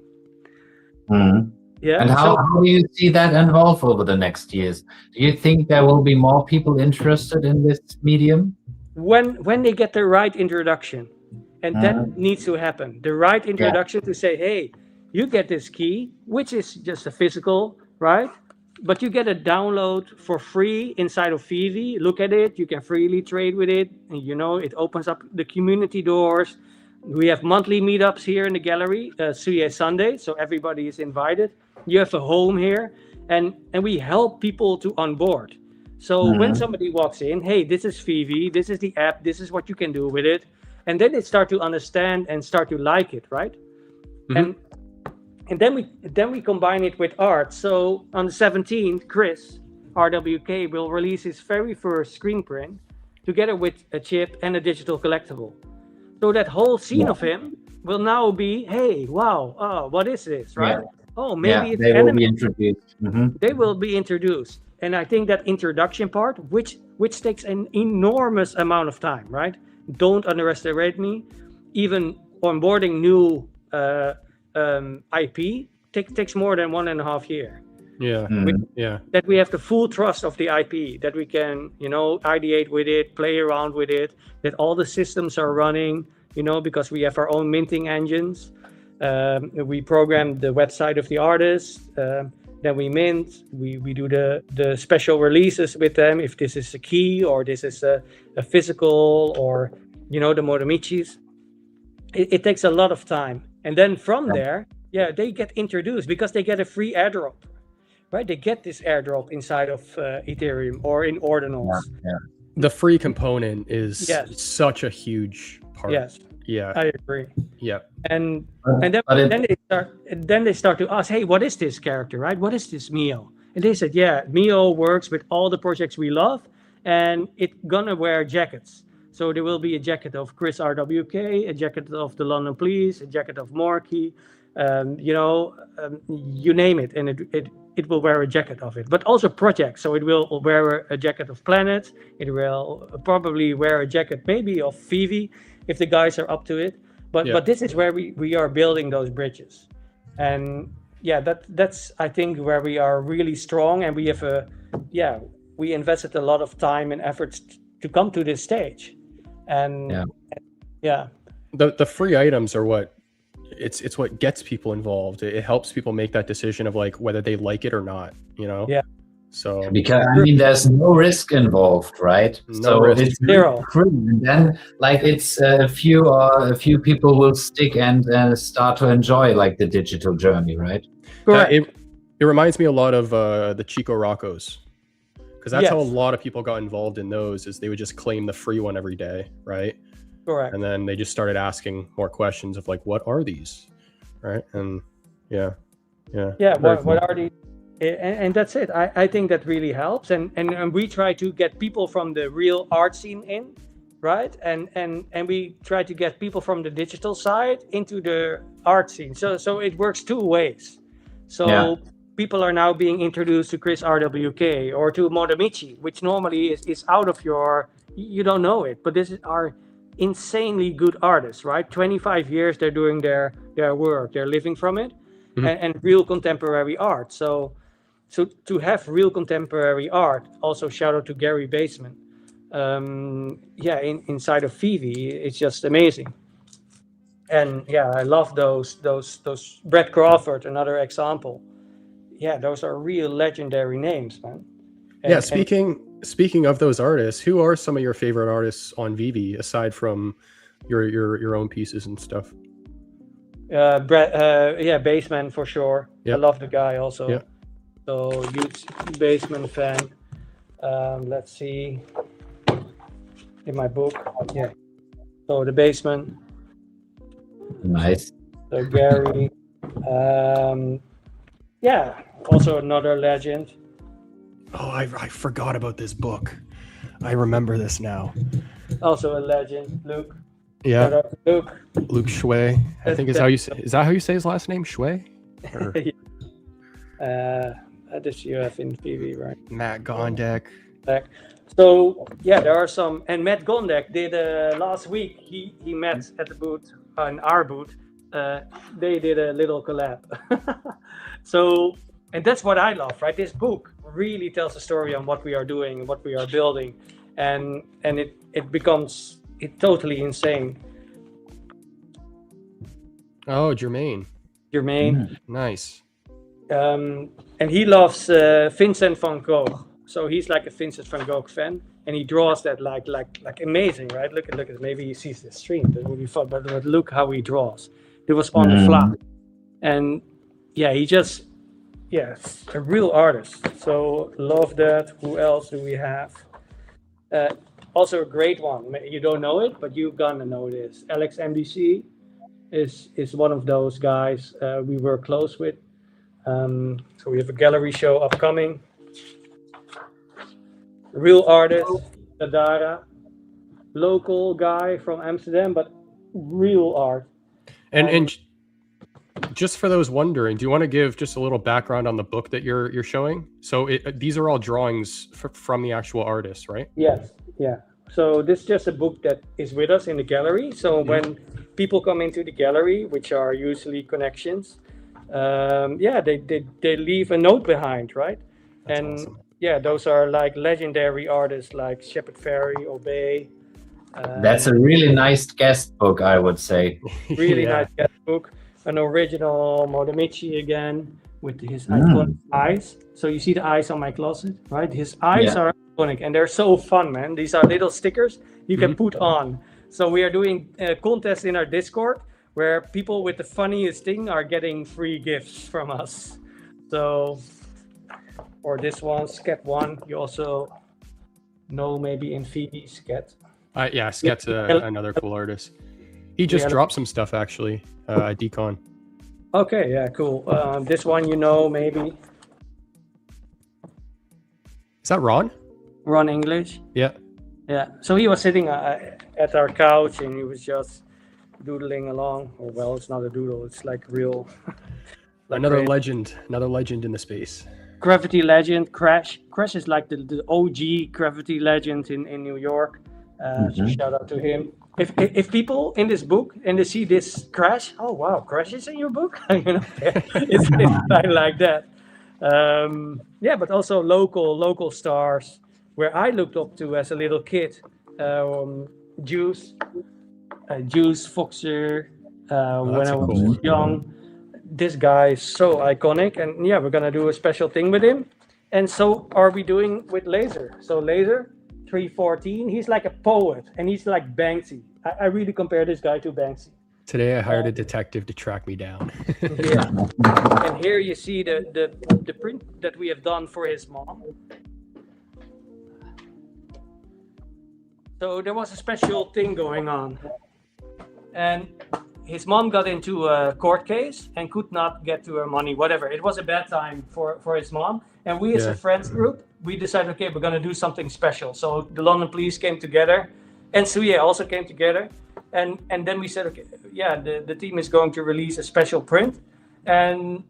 Yeah. And how do you see that evolve over the next years? Do you think there will be more people interested in this medium? When they get the right introduction, and that needs to happen, the right introduction to say, hey, you get this key, which is just a physical, right? But you get a download for free inside of VeVe. Look at it. You can freely trade with it. And, you know, it opens up the community doors. We have monthly meetups here in the gallery, CA Sunday. So everybody is invited. You have a home here. And we help people to onboard. So when somebody walks in, hey, this is VeVe. This is the app. This is what you can do with it. And then they start to understand and start to like it, right? And then we combine it with art. So on the 17th, Chris, RWK, will release his very first screen print together with a chip and a digital collectible. So that whole scene of him will now be, hey, wow, oh, what is this, right? Oh, maybe it's they anime. will be introduced. They will be introduced. And I think that introduction part, which takes an enormous amount of time, right? Don't underestimate me. Even onboarding new IP takes more than 1.5 years. Yeah. Yeah. That we have the full trust of the IP, that we can, you know, ideate with it, play around with it, that all the systems are running, you know, because we have our own minting engines. We program the website of the artist. Then we mint. We do the special releases with them, if this is a key or this is a physical, or, you know, the Modemichis. It takes a lot of time. And then from there, they get introduced because they get a free airdrop, right? They get this airdrop inside of Ethereum or in ordinals. The free component is Yes. such a huge part. Yes, Yeah. I agree. Yeah. And But then they start to ask, hey, what is this character, right? What is this Mio? And they said, yeah, Mio works with all the projects we love, and it's gonna wear jackets. So there will be a jacket of Chris RWK, a jacket of the London Police, a jacket of Morky, you know, you name it. And it will wear a jacket of it, but also projects. So it will wear a jacket of Planet. It will probably wear a jacket maybe of VeVe if the guys are up to it. But this is where we are building those bridges, and that's I think where we are really strong, and we have we invested a lot of time and efforts to come to this stage, and the free items are what it's what gets people involved. It helps people make that decision of like whether they like it or not, you know. So because I mean, there's no risk involved, right? No risk. It's Zero. free, and then like it's a few people will stick and start to enjoy like the digital journey, right? Correct. It reminds me a lot of the Chico Roccos, because that's how a Yes. lot of people got involved in those. Is they would just claim the free one every day, right? Correct. And then they just started asking more questions of like, what are these, right? And What are these? And that's it. I think that really helps, and we try to get people from the real art scene in, right? And we try to get people from the digital side into the art scene. So it works two ways. So people are now being introduced to Chris RWK or to Modemichi, which normally is out of you don't know it, but this are insanely good artists, right? 25 years they're doing their work, they're living from it, and real contemporary art. So to have real contemporary art, also shout out to Gary Baseman, inside of VeVe, it's just amazing. And I love those Brett Crawford, another example. Those are real legendary names, man. Speaking of those artists, who are some of your favorite artists on VeVe aside from your own pieces and stuff? Brett, Baseman for sure. I love the guy also. So huge Baseman fan. Let's see in my book. So the Baseman. Nice. So Gary. Also another legend. Oh, I forgot about this book. I remember this now. Also a legend, Luke. Yeah. Shout out to Luke Shui. I think is that how you say his last name? Shui? Or this you have in VeVe, right? Matt Gondek. So there are some, and Matt Gondek did last week. He met at the booth, in our booth. They did a little collab. So, and that's what I love, right? This book really tells a story on what we are doing, what we are building, and it becomes totally insane. Oh, Jermaine. Nice. And he loves Vincent van Gogh. So he's like a Vincent van Gogh fan, and he draws that like amazing, right? Look at maybe he sees the stream. That would be fun, but look how he draws. It was on the fly, and he just a real artist. So love that. Who else do we have? Also a great one. You don't know it, but you're gonna know this. Alex MDC is one of those guys we work close with. So we have a gallery show upcoming. Real artist, Nadara, local guy from Amsterdam, but real art. And just for those wondering, do you want to give just a little background on the book that you're showing? So these are all drawings from the actual artist, right? Yes, So this is just a book that is with us in the gallery. So when people come into the gallery, which are usually connections, they leave a note behind, right? That's and awesome. Those are like legendary artists like Shepard Fairey, Obey. That's a really nice guest book, I would say. Really nice guest book. An original Modemichi again with his iconic eyes. So you see the eyes on my closet, right? His eyes are iconic and they're so fun, man. These are little stickers you can put on. So we are doing a contest in our Discord where people with the funniest thing are getting free gifts from us. So, or this one, Sket One, you also know maybe in VeVe, Sket. Sket's another cool artist. He just dropped some stuff actually at Decon. Okay, cool. This one you know maybe. Is that Ron? Ron English. Yeah. So he was sitting at our couch and he was just doodling along. Or well, it's not a doodle. It's like real. Another legend in the space. Gravity Legend, Crash. Crash is like the OG Gravity Legend in New York. So shout out to him. If people in this book and they see this Crash, oh wow, Crash is in your book. It's kind of like that. But also local stars where I looked up to as a little kid. Juice Foxer. When I was young, this guy is so iconic, and we're gonna do a special thing with him. And so are we doing with Laser. So Laser 314, he's like a poet, and he's like Banksy. I really compare this guy to Banksy. Today I hired a detective to track me down. And here you see the print that we have done for his mom. So there was a special thing going on, and his mom got into a court case and could not get to her money, whatever. It was a bad time for his mom. And we as a friends group, we decided, okay, we're going to do something special. So the London police came together, and Suye also came together. And then we said, okay, the team is going to release a special print, and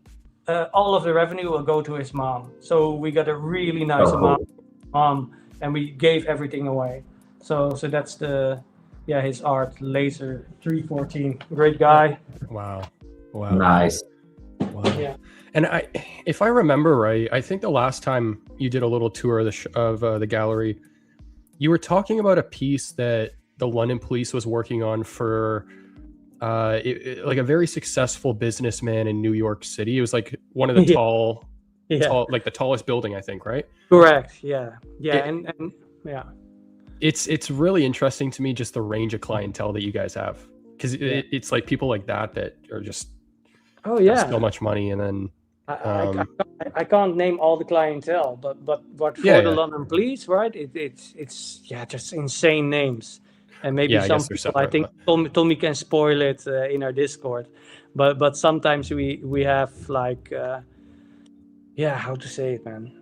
all of the revenue will go to his mom. So we got a really nice amount from mom, and we gave everything away. So that's his art, Laser 314. Great guy. Wow. Nice. Wow. Yeah. And if I remember right, I think the last time you did a little tour of the gallery, you were talking about a piece that the London police was working on for like a very successful businessman in New York City. It was like one of the tall, like the tallest building, I think, right? Correct. Yeah. It's really interesting to me, just the range of clientele that you guys have, because it's like people like that are just so much money. And then I can't name all the clientele, but for the London police, right? It's just insane names, and maybe some people I think Tommy can spoil it in our Discord, but sometimes we have like how to say it, man,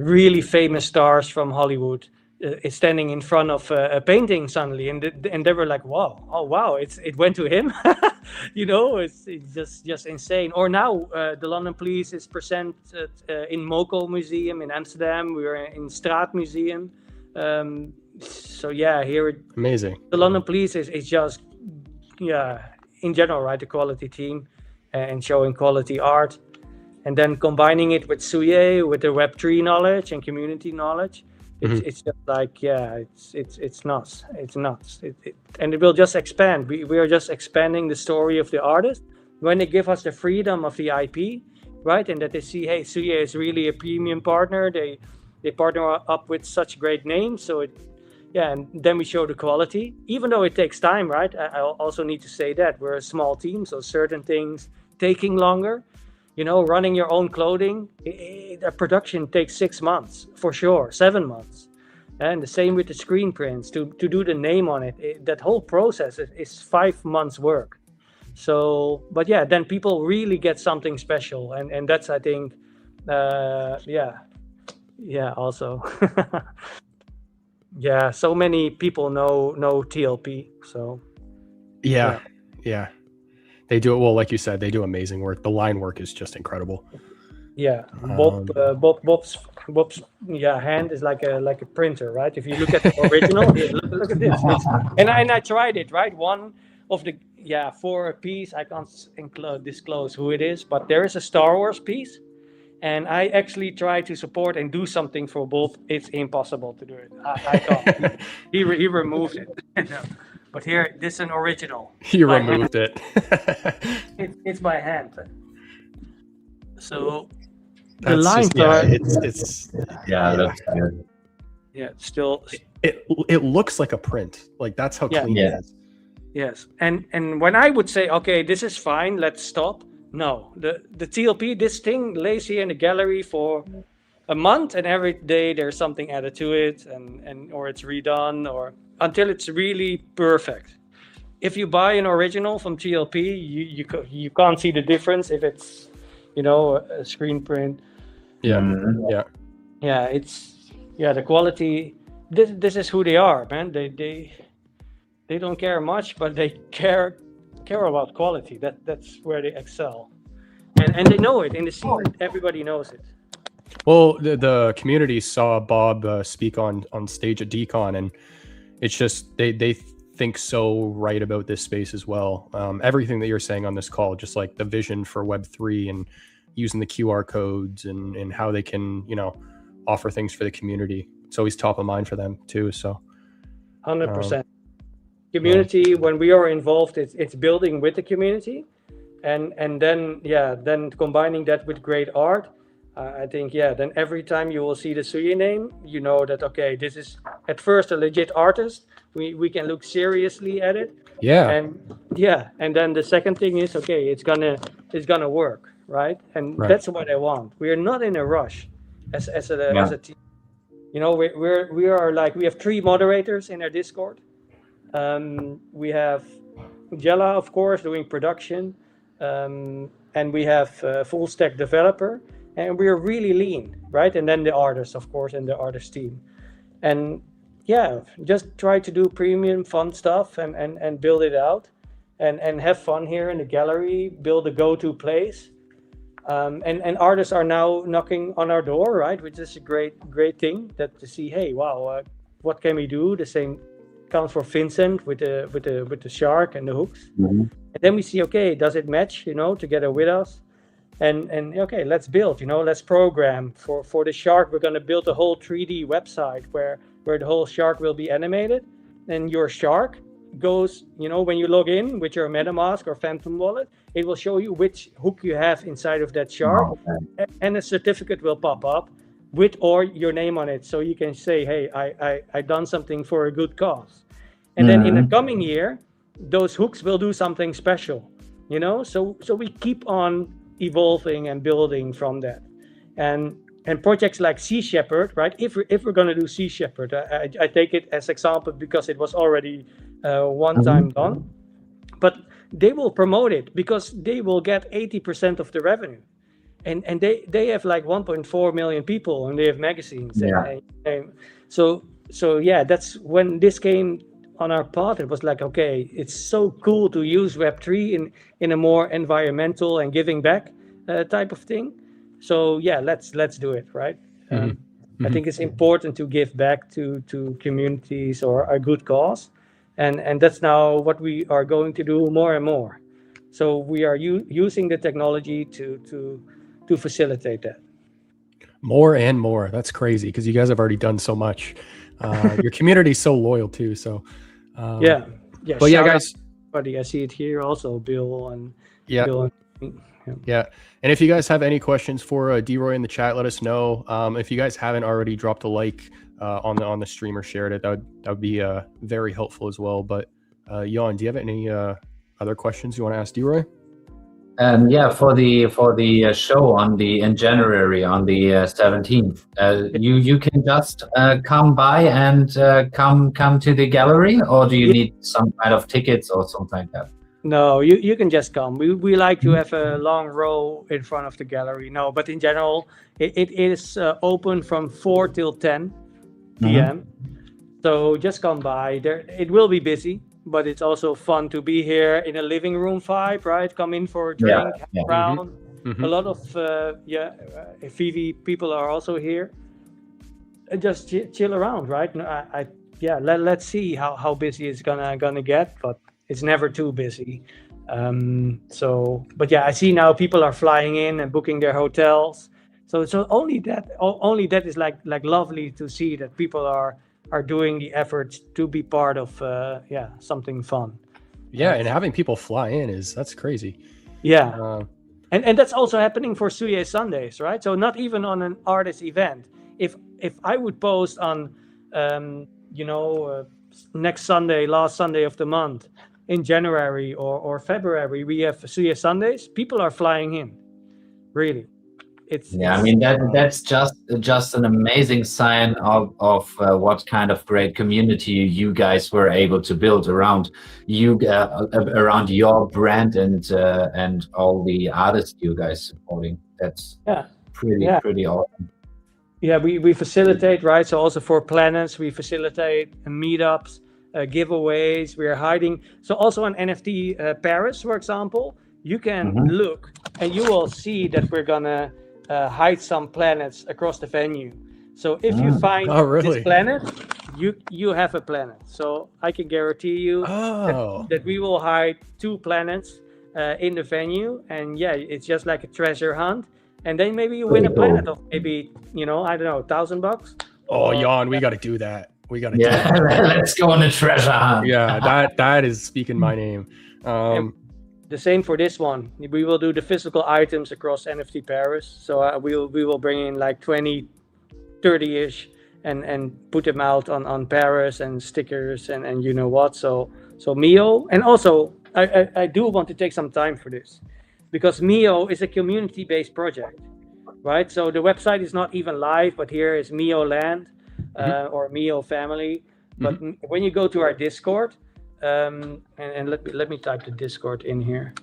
really famous stars from Hollywood is standing in front of a painting suddenly, and they were like, wow, it went to him. It's just insane. Or now the London police is presented in Moco Museum in Amsterdam. We were in Straat Museum. Here amazing. The London police is just in general, right, the quality team and showing quality art, and then combining it with Suye, with the Web3 knowledge and community knowledge. It's just like it's nuts. It's nuts, and it will just expand. We are just expanding the story of the artist when they give us the freedom of the IP, right? And that they see, hey, Suye is really a premium partner. They partner up with such great names. So and then we show the quality, even though it takes time, right? I also need to say that we're a small team, so certain things taking longer. Running your own clothing, the production takes 6 months for sure, 7 months. And the same with the screen prints, to do the name on it, that whole process is 5 months work. So, but then people really get something special. And that's, I think, also. So many people know TLP, so. Yeah. They do it well, like you said. They do amazing work. The line work is just incredible. Yeah, Bob's hand is like a printer, right? If you look at the original, look at this. And I tried it, right? One of the for a piece, I can't disclose who it is, but there is a Star Wars piece, and I actually tried to support and do something for Bob. It's impossible to do it. I can't. He removed it. But here, this is an original. He removed it. It's by hand. So the lines are. It's that's good. Yeah, still. It looks like a print. Like that's how clean it is. Yes, and when I would say, okay, this is fine, let's stop. No, the TLP, this thing lays here in the gallery for a month, and every day there's something added to it, and or it's redone, or until it's really perfect. If you buy an original from TLP, you can't see the difference if it's a screen print. The quality. This is who they are, man. They don't care much, but they care about quality. That's where they excel, and they know it in the scene. Everybody knows it. Well, the community saw Bob speak on stage at DCon, and it's just they think so right about this space as well. Everything that you're saying on this call, just like the vision for Web3 and using the QR codes and how they can, offer things for the community. It's always top of mind for them too. So 100%. Community, when we are involved, it's building with the community, and then combining that with great art. I think, then every time you will see the Suya name, you know that, okay, this is at first a legit artist. We can look seriously at it. Yeah. And then the second thing is, okay, it's gonna work, right? And that's what I want. We are not in a rush as a team. We are like, we have 3 moderators in our Discord. We have Jella, of course, doing production, and we have a full stack developer. And we are really lean, right? And then the artists, of course, and the artist team. And just try to do premium fun stuff and build it out and have fun here in the gallery, build a go-to place. And artists are now knocking on our door, right? Which is a great thing to see, hey, wow, what can we do? The same counts for Vincent with the shark and the hooks. Mm-hmm. And then we see, okay, does it match, together with us? And okay, let's build, let's program for the shark. We're going to build a whole 3D website where the whole shark will be animated, and your shark goes, when you log in with your MetaMask or Phantom wallet, it will show you which hook you have inside of that shark, and a certificate will pop up with or your name on it, so you can say, hey, I done something for a good cause. And then in the coming year, those hooks will do something special, so we keep on evolving and building from that. And projects like Sea Shepherd, right? If we're going to do Sea Shepherd, I take it as example because it was already one time done, but they will promote it because they will get 80% of the revenue, and they have like 1.4 million people, and they have magazines. And so that's when this came on our path. It was like, okay, it's so cool to use Web3 in a more environmental and giving back type of thing. So let's do it, right? I think it's important to give back to communities or a good cause, and that's now what we are going to do more and more. So we are using the technology to facilitate that. More and more. That's crazy because you guys have already done so much. Your community is so loyal too. So yeah. But guys. Buddy, I see it here also, Bill and Bill. Yeah. And if you guys have any questions for D-Roy in the chat, let us know. If you guys haven't already dropped a like on the stream or shared it, that would be very helpful as well. But Jan, do you have any other questions you want to ask D-Roy? For the show in January on the 17th, you can just come by and come to the gallery, or do you need some kind of tickets or something like that? No, you can just come. We like to have a long row in front of the gallery. No, but in general, it is open from 4 till 10 p.m. So just come by. It will be busy, but it's also fun to be here in a living room vibe, right? Come in for a drink, hang around. A lot of VeVe people are also here. Just chill around, right? Let's see how busy it's gonna get, but it's never too busy. I see now people are flying in and booking their hotels. So only that is like lovely to see that people are doing the efforts to be part of something fun. Yeah, and having people fly in that's crazy. Yeah, and that's also happening for Suya Sundays, right? So not even on an artist event. If I would post on next Sunday, last Sunday of the month, in January or February, we have Suya Sundays. People are flying in, really. That's just an amazing sign of what kind of great community you guys were able to build around you, around your brand and all the artists you guys supporting. That's pretty awesome. Yeah, we facilitate, right? So also for planets, we facilitate meetups, giveaways. We are hiding. So also on NFT Paris, for example, you can look and you will see that we're gonna hide some planets across the venue. So if you find Oh, really? this planet, you have a planet. So I can guarantee you Oh, that we will hide 2 planets in the venue, and yeah, it's just like a treasure hunt. And then maybe you win a Pretty cool. planet of maybe, I don't know, $1,000. oh, Jan, we got to do that. We got to do Yeah, that. let's go on a treasure hunt. Yeah, that is speaking my name. The same for this one. We will do the physical items across NFT Paris. So we will bring in like 20, 30-ish and put them out on Paris and stickers and you know what. So Mio, and also I do want to take some time for this because Mio is a community-based project, right? So the website is not even live, but here is Mio Land or Mio Family. But when you go to our Discord, and let me type the Discord in here.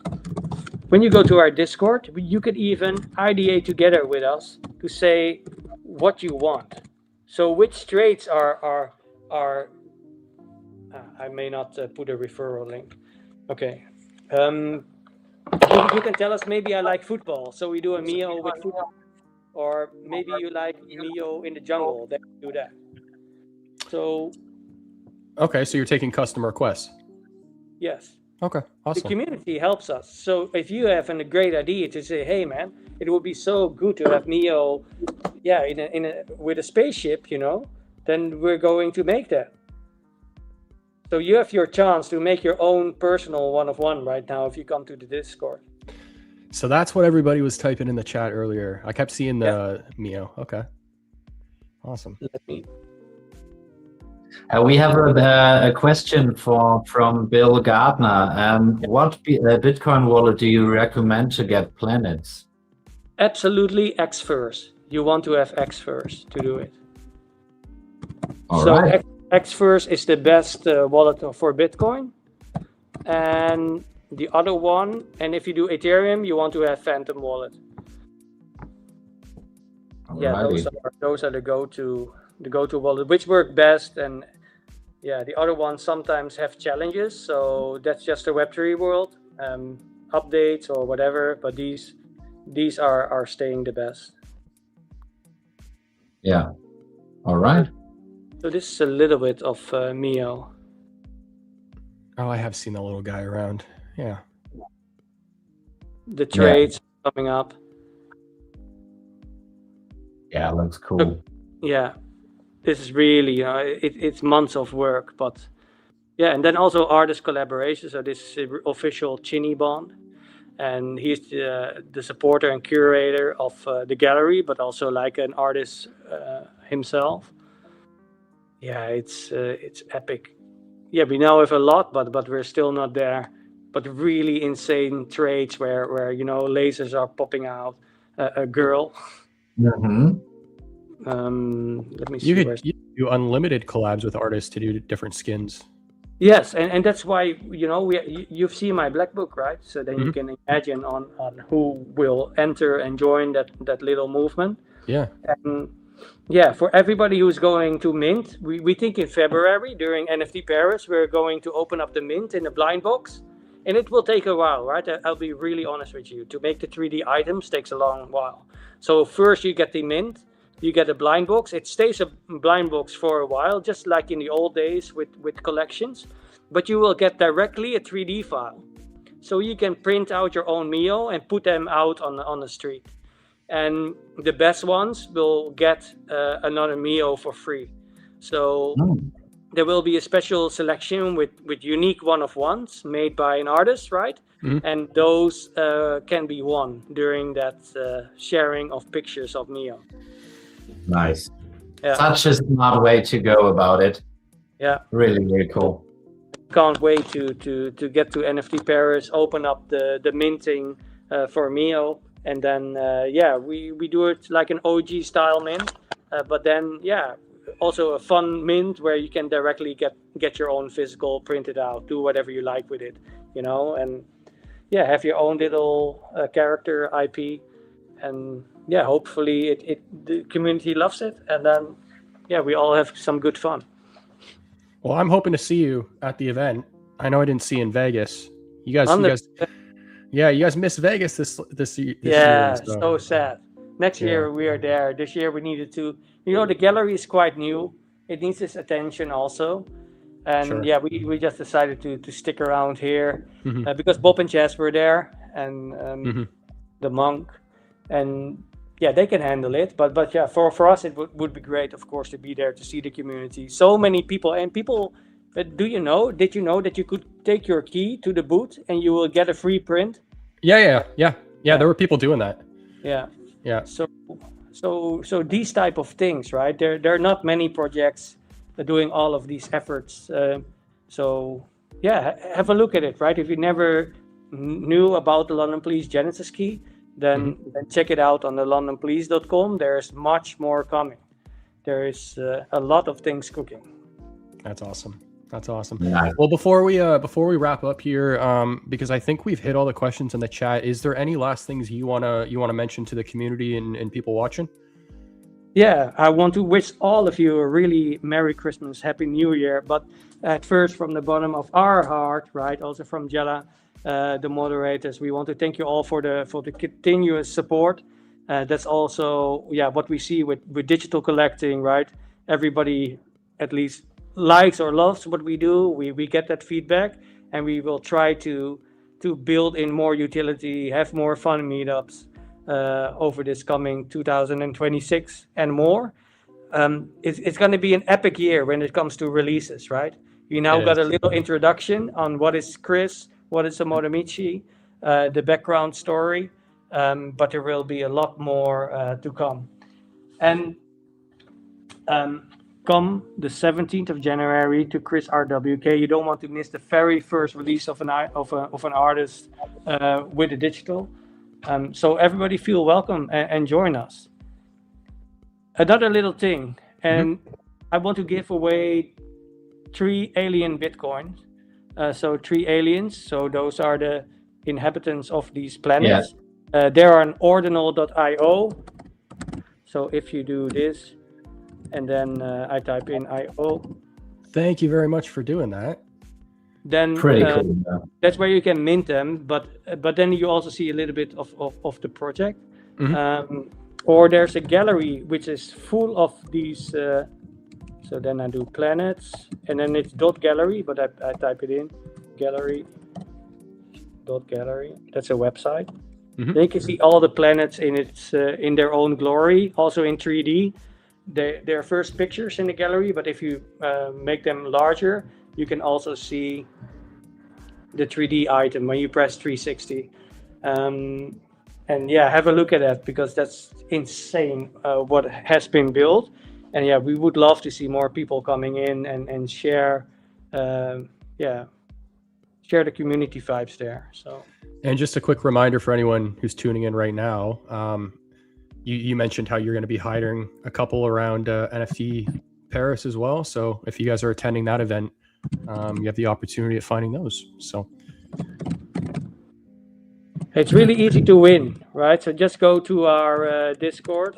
When you go to our Discord, you could even ideate together with us to say what you want. So which traits are I may not put a referral link. Okay. You can tell us, maybe I like football, so we do a Mio with football. Or maybe you like Mio in the jungle, then we do that. So Okay, so you're taking custom requests. yes. Okay, The awesome. community helps us. So if you have a great idea to say, hey man, it would be so good to have Mio, with a spaceship, then we're going to make that. So you have your chance to make your own personal 1-of-1 right now if you come to the Discord. So that's what everybody was typing in the chat earlier. I kept seeing the Mio. Okay, awesome. Let me. We have a question from Bill Gardner. What Bitcoin wallet do you recommend to get planets? Absolutely X first. You want to have X first to do it. All So right. X first is the best wallet for Bitcoin. And the other one, and if you do Ethereum, you want to have Phantom wallet. Yeah, Alrighty. those are the go-to wallet, which work best. And yeah, the other ones sometimes have challenges, so that's just the Web3 world, updates or whatever. But these are staying the best. Yeah. All right. So this is a little bit of Mio. Oh, I have seen the little guy around. Yeah. The trades coming up. Yeah, looks cool. Yeah, this is really it's months of work, but yeah, and then also artist collaboration. So this is the official Chinny Bond, and he's the supporter and curator of the gallery, but also like an artist himself. Yeah, it's epic. Yeah, we now have a lot, but we're still not there. But really insane trades where lasers are popping out. A girl. Mm-hmm. Let me see. You do unlimited collabs with artists to do different skins. Yes, and that's why you've seen my black book, right? So then you can imagine on who will enter and join that little movement. Yeah. And yeah, for everybody who's going to mint, we think in February during NFT Paris we're going to open up the mint in a blind box, and it will take a while, right? I'll be really honest with you. To make the 3D items takes a long while. So first you get the mint. You get a blind box. It stays a blind box for a while, just like in the old days with collections. But you will get directly a 3D file. So you can print out your own Mio and put them out on the street. And the best ones will get another Mio for free. So there will be a special selection with unique 1-of-1s made by an artist, right? And those can be won during that sharing of pictures of Mio. Nice. Yeah. Such a smart way to go about it. Yeah. Really, really cool. Can't wait to get to NFT Paris, open up the minting for Mio, and then we do it like an OG style mint, but then also a fun mint where you can directly get your own physical printed out, do whatever you like with it, and have your own little character IP, and hopefully the community loves it, and then we all have some good fun. Well, I'm hoping to see you at the event. I know I didn't see you in Vegas. You guys missed Vegas this year. Yeah, so sad. Next year we are there. This year we needed to, the gallery is quite new. It needs its attention also. And we just decided to stick around here because Bob and Jess were there and the monk, and they can handle it. But yeah, for us it would be great, of course, to be there to see the community. So many people and people. Did you know that you could take your key to the booth and you will get a free print? Yeah. There were people doing that. Yeah. So these type of things, right? There are not many projects doing all of these efforts. So have a look at it, right? If you never knew about the London Police Genesis key, then check it out on the londonpolice.com. There's much more coming. There is a lot of things cooking. That's awesome. That's awesome. Yeah. Well, before we wrap up here, because I think we've hit all the questions in the chat, is there any last things you wanna mention to the community and people watching? Yeah, I want to wish all of you a really Merry Christmas, Happy New Year. But at first, from the bottom of our heart, right, also from Jella, the moderators, we want to thank you all for the continuous support. That's also what we see with digital collecting, right? Everybody at least likes or loves what we do. We get that feedback, and we will try to build in more utility, have more fun meetups over this coming 2026 and more. It's going to be an epic year when it comes to releases, right? You now got a little introduction on what is Chris, what is Omodamichi, the background story, but there will be a lot more to come. And come the 17th of January to Chris RWK. You don't want to miss the very first release of an artist with the digital. So everybody feel welcome and join us. Another little thing, and I want to give away 3 alien Bitcoins. So 3 aliens. So those are the inhabitants of these planets. They are on ordinal.io. So if you do this, and then I type in IO. Thank you very much for doing that. Then Pretty cool. That's where you can mint them, but then you also see a little bit of the project. Or there's a gallery which is full of these. So then I do planets, and then it's .gallery, but I type it in gallery. .gallery. That's a website. Then you can see all the planets in their own glory, also in 3D. They're first pictures in the gallery, but if you make them larger, you can also see the 3D item when you press 360. And have a look at that, because that's insane what has been built. And we would love to see more people coming in and share the community vibes there. So, and just a quick reminder for anyone who's tuning in right now, you mentioned how you're going to be hiring a couple around NFT Paris as well. So if you guys are attending that event, you have the opportunity of finding those. So it's really easy to win, right? So just go to our Discord.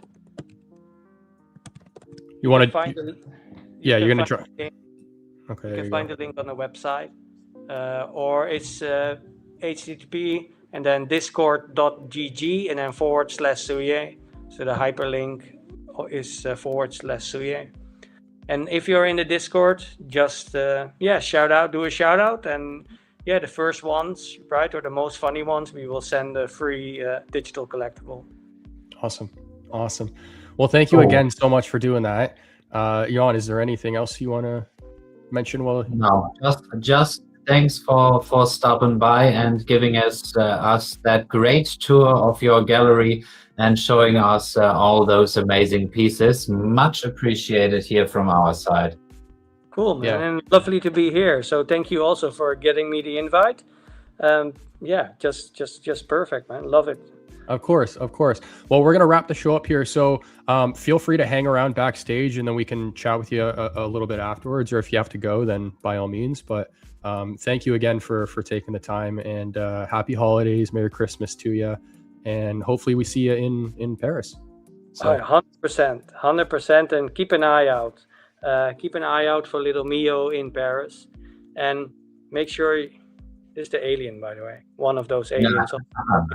You want to find the, you're going to try. Okay. You can find the link on the website, or it's http and then discord.gg and then /Souye. So the hyperlink is /Souye. And if you're in the Discord, just do a shout out, and the first ones, right, or the most funny ones, we will send a free digital collectible. Awesome. Well, thank you again so much for doing that. Jan, is there anything else you want to mention? No, just thanks for stopping by and giving us that great tour of your gallery and showing us all those amazing pieces. Much appreciated here from our side. Cool, man. And lovely to be here. So thank you also for getting me the invite. Just perfect, man. Love it. Of course. Well, we're going to wrap the show up here. So feel free to hang around backstage, and then we can chat with you a little bit afterwards, or if you have to go, then by all means. But thank you again for taking the time, and happy holidays. Merry Christmas to you. And hopefully we see you in Paris. So 100%. And keep an eye out. Keep an eye out for little Mio in Paris. And make sure this is the alien, by the way. One of those aliens.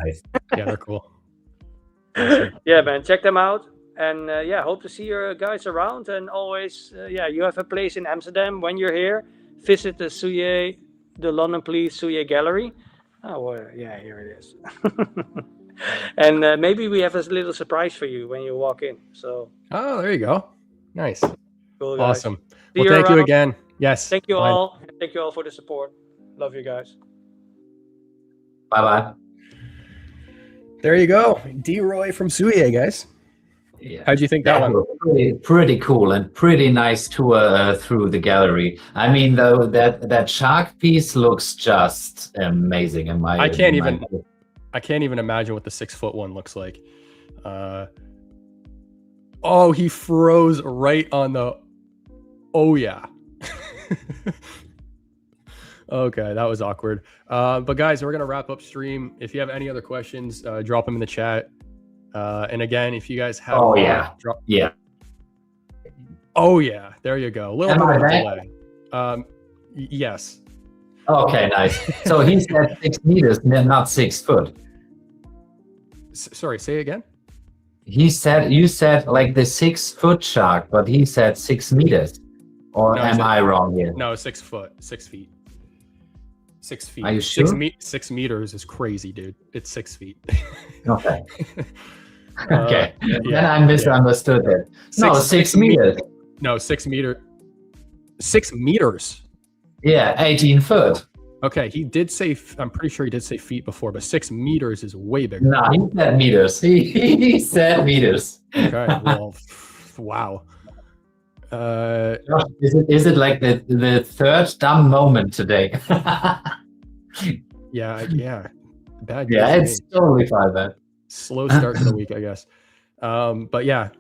Nice. Yeah, they're cool. Yeah, man, check them out. And yeah, hope to see you guys around. And always, yeah, you have a place in Amsterdam when you're here. Visit the London Police Souye Gallery. Oh, well, yeah, here it is. And maybe we have a little surprise for you when you walk in. So, Oh, there you go. Nice. cool, guys. Awesome. See Well, thank you around. again. Yes. Thank you Bye. all. And thank you all for the support. Love you guys. Bye bye. There you go. D-Roy from Souye, guys. Yeah. How'd you think that one? was pretty cool and pretty nice tour through the gallery. I mean, though, that shark piece looks just amazing in my. I can't in my- even- I can't even imagine what the 6-foot one looks like. Oh, he froze right on the. Oh yeah. Okay, that was awkward. But guys, we're gonna wrap up stream. If you have any other questions, drop them in the chat. And again, if you guys have, Oh, yeah. Yeah. Oh yeah, there you go. A little Am bit I of a back? delay. Yes. Okay, nice. So he said 6 meters, not 6 foot. Sorry, say it again. You said like the 6-foot shark, but he said 6 meters. Or No, am I wrong here? No, 6 foot, 6 feet. 6 feet. Are you 6 sure? 6 meters is crazy, dude. It's 6 feet. Okay. Okay. Then I yeah. misunderstood it. No, 6 meters. No, 6 meter. 6 meters. Yeah, 18 foot. Okay, he did say. I'm pretty sure he did say feet before, but 6 meters is way bigger. No, he said meters. He said meters. Okay, well, wow. Is it like the third dumb moment today? Yeah. Bad. Yeah, news it's for me. totally fine, man. Slow start to the week, I guess. But yeah,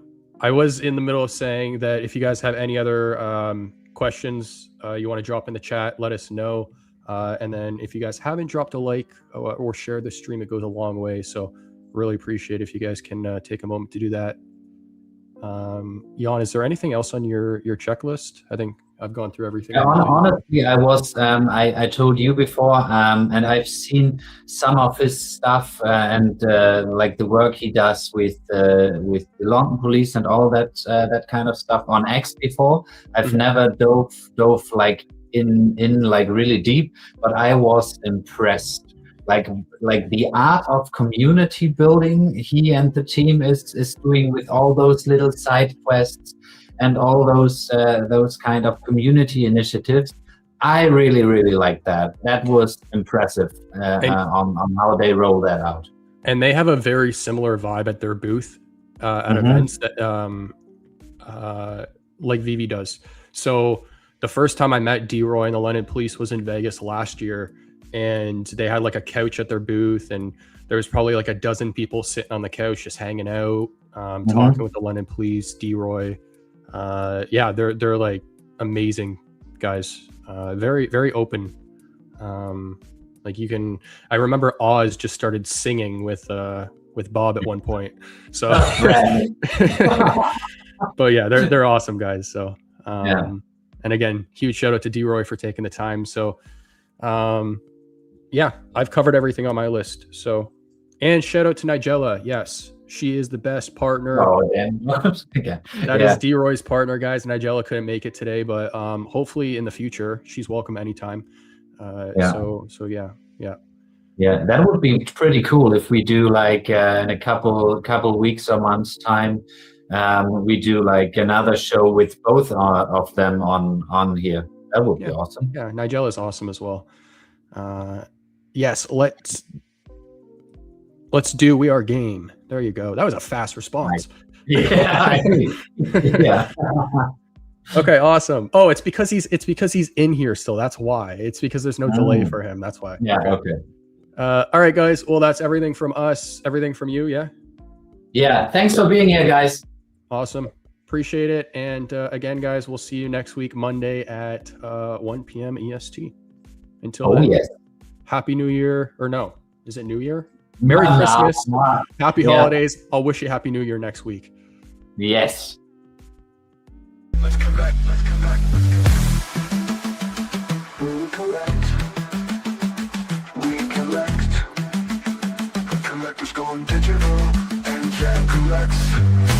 I was in the middle of saying that if you guys have any other questions you want to drop in the chat, let us know. And then if you guys haven't dropped a like or shared the stream, it goes a long way. So really appreciate if you guys can take a moment to do that. Jan, is there anything else on your checklist? I think I've gone through everything. Honestly, I was. I told you before, and I've seen some of his stuff and like the work he does with the London Police and all that kind of stuff on X before. I've never dove like in like really deep, but I was impressed. Like the art of community building he and the team is doing with all those little side quests and all those kind of community initiatives. I really like that. That was impressive on how they roll that out. And they have a very similar vibe at their booth at events that like VeVe does. So the first time I met D-Roy and the London Police was in Vegas last year, and they had like a couch at their booth, and there was probably like a dozen people sitting on the couch just hanging out, talking with the London Police, D-Roy. Yeah, they're like amazing guys. Very open. Like you can. I remember Oz just started singing with Bob at one point. So, but yeah, they're awesome guys. So, and again, huge shout out to D-Roy for taking the time. So, yeah, I've covered everything on my list. So, and shout out to Nigella. Yes, she is the best partner. Oh, damn. That is D-Roy's partner, guys. Nigella couldn't make it today, but hopefully in the future, she's welcome anytime. So yeah. Yeah, that would be pretty cool if we do like in a couple weeks or months time, we do like another show with both of them on here. That would be awesome. Yeah, Nigella is awesome as well. Yes, let's do We Are Game. There you go. That was a fast response. Yeah, I agree. Yeah. Okay, awesome. Oh, it's because he's in here still. That's why. It's because there's no delay for him. That's why. Yeah. Okay. All right, guys. Well, that's everything from us. Everything from you. Yeah. Yeah. Thanks for being here, guys. Awesome. Appreciate it. And again, guys, we'll see you next week, Monday at 1 p.m. EST. Until then, yes. Happy New Year. Or no, is it New Year? Merry Christmas. Happy holidays. I'll wish you Happy New Year next week. Yes. Let's come back. We collect. Collectors going digital and Let's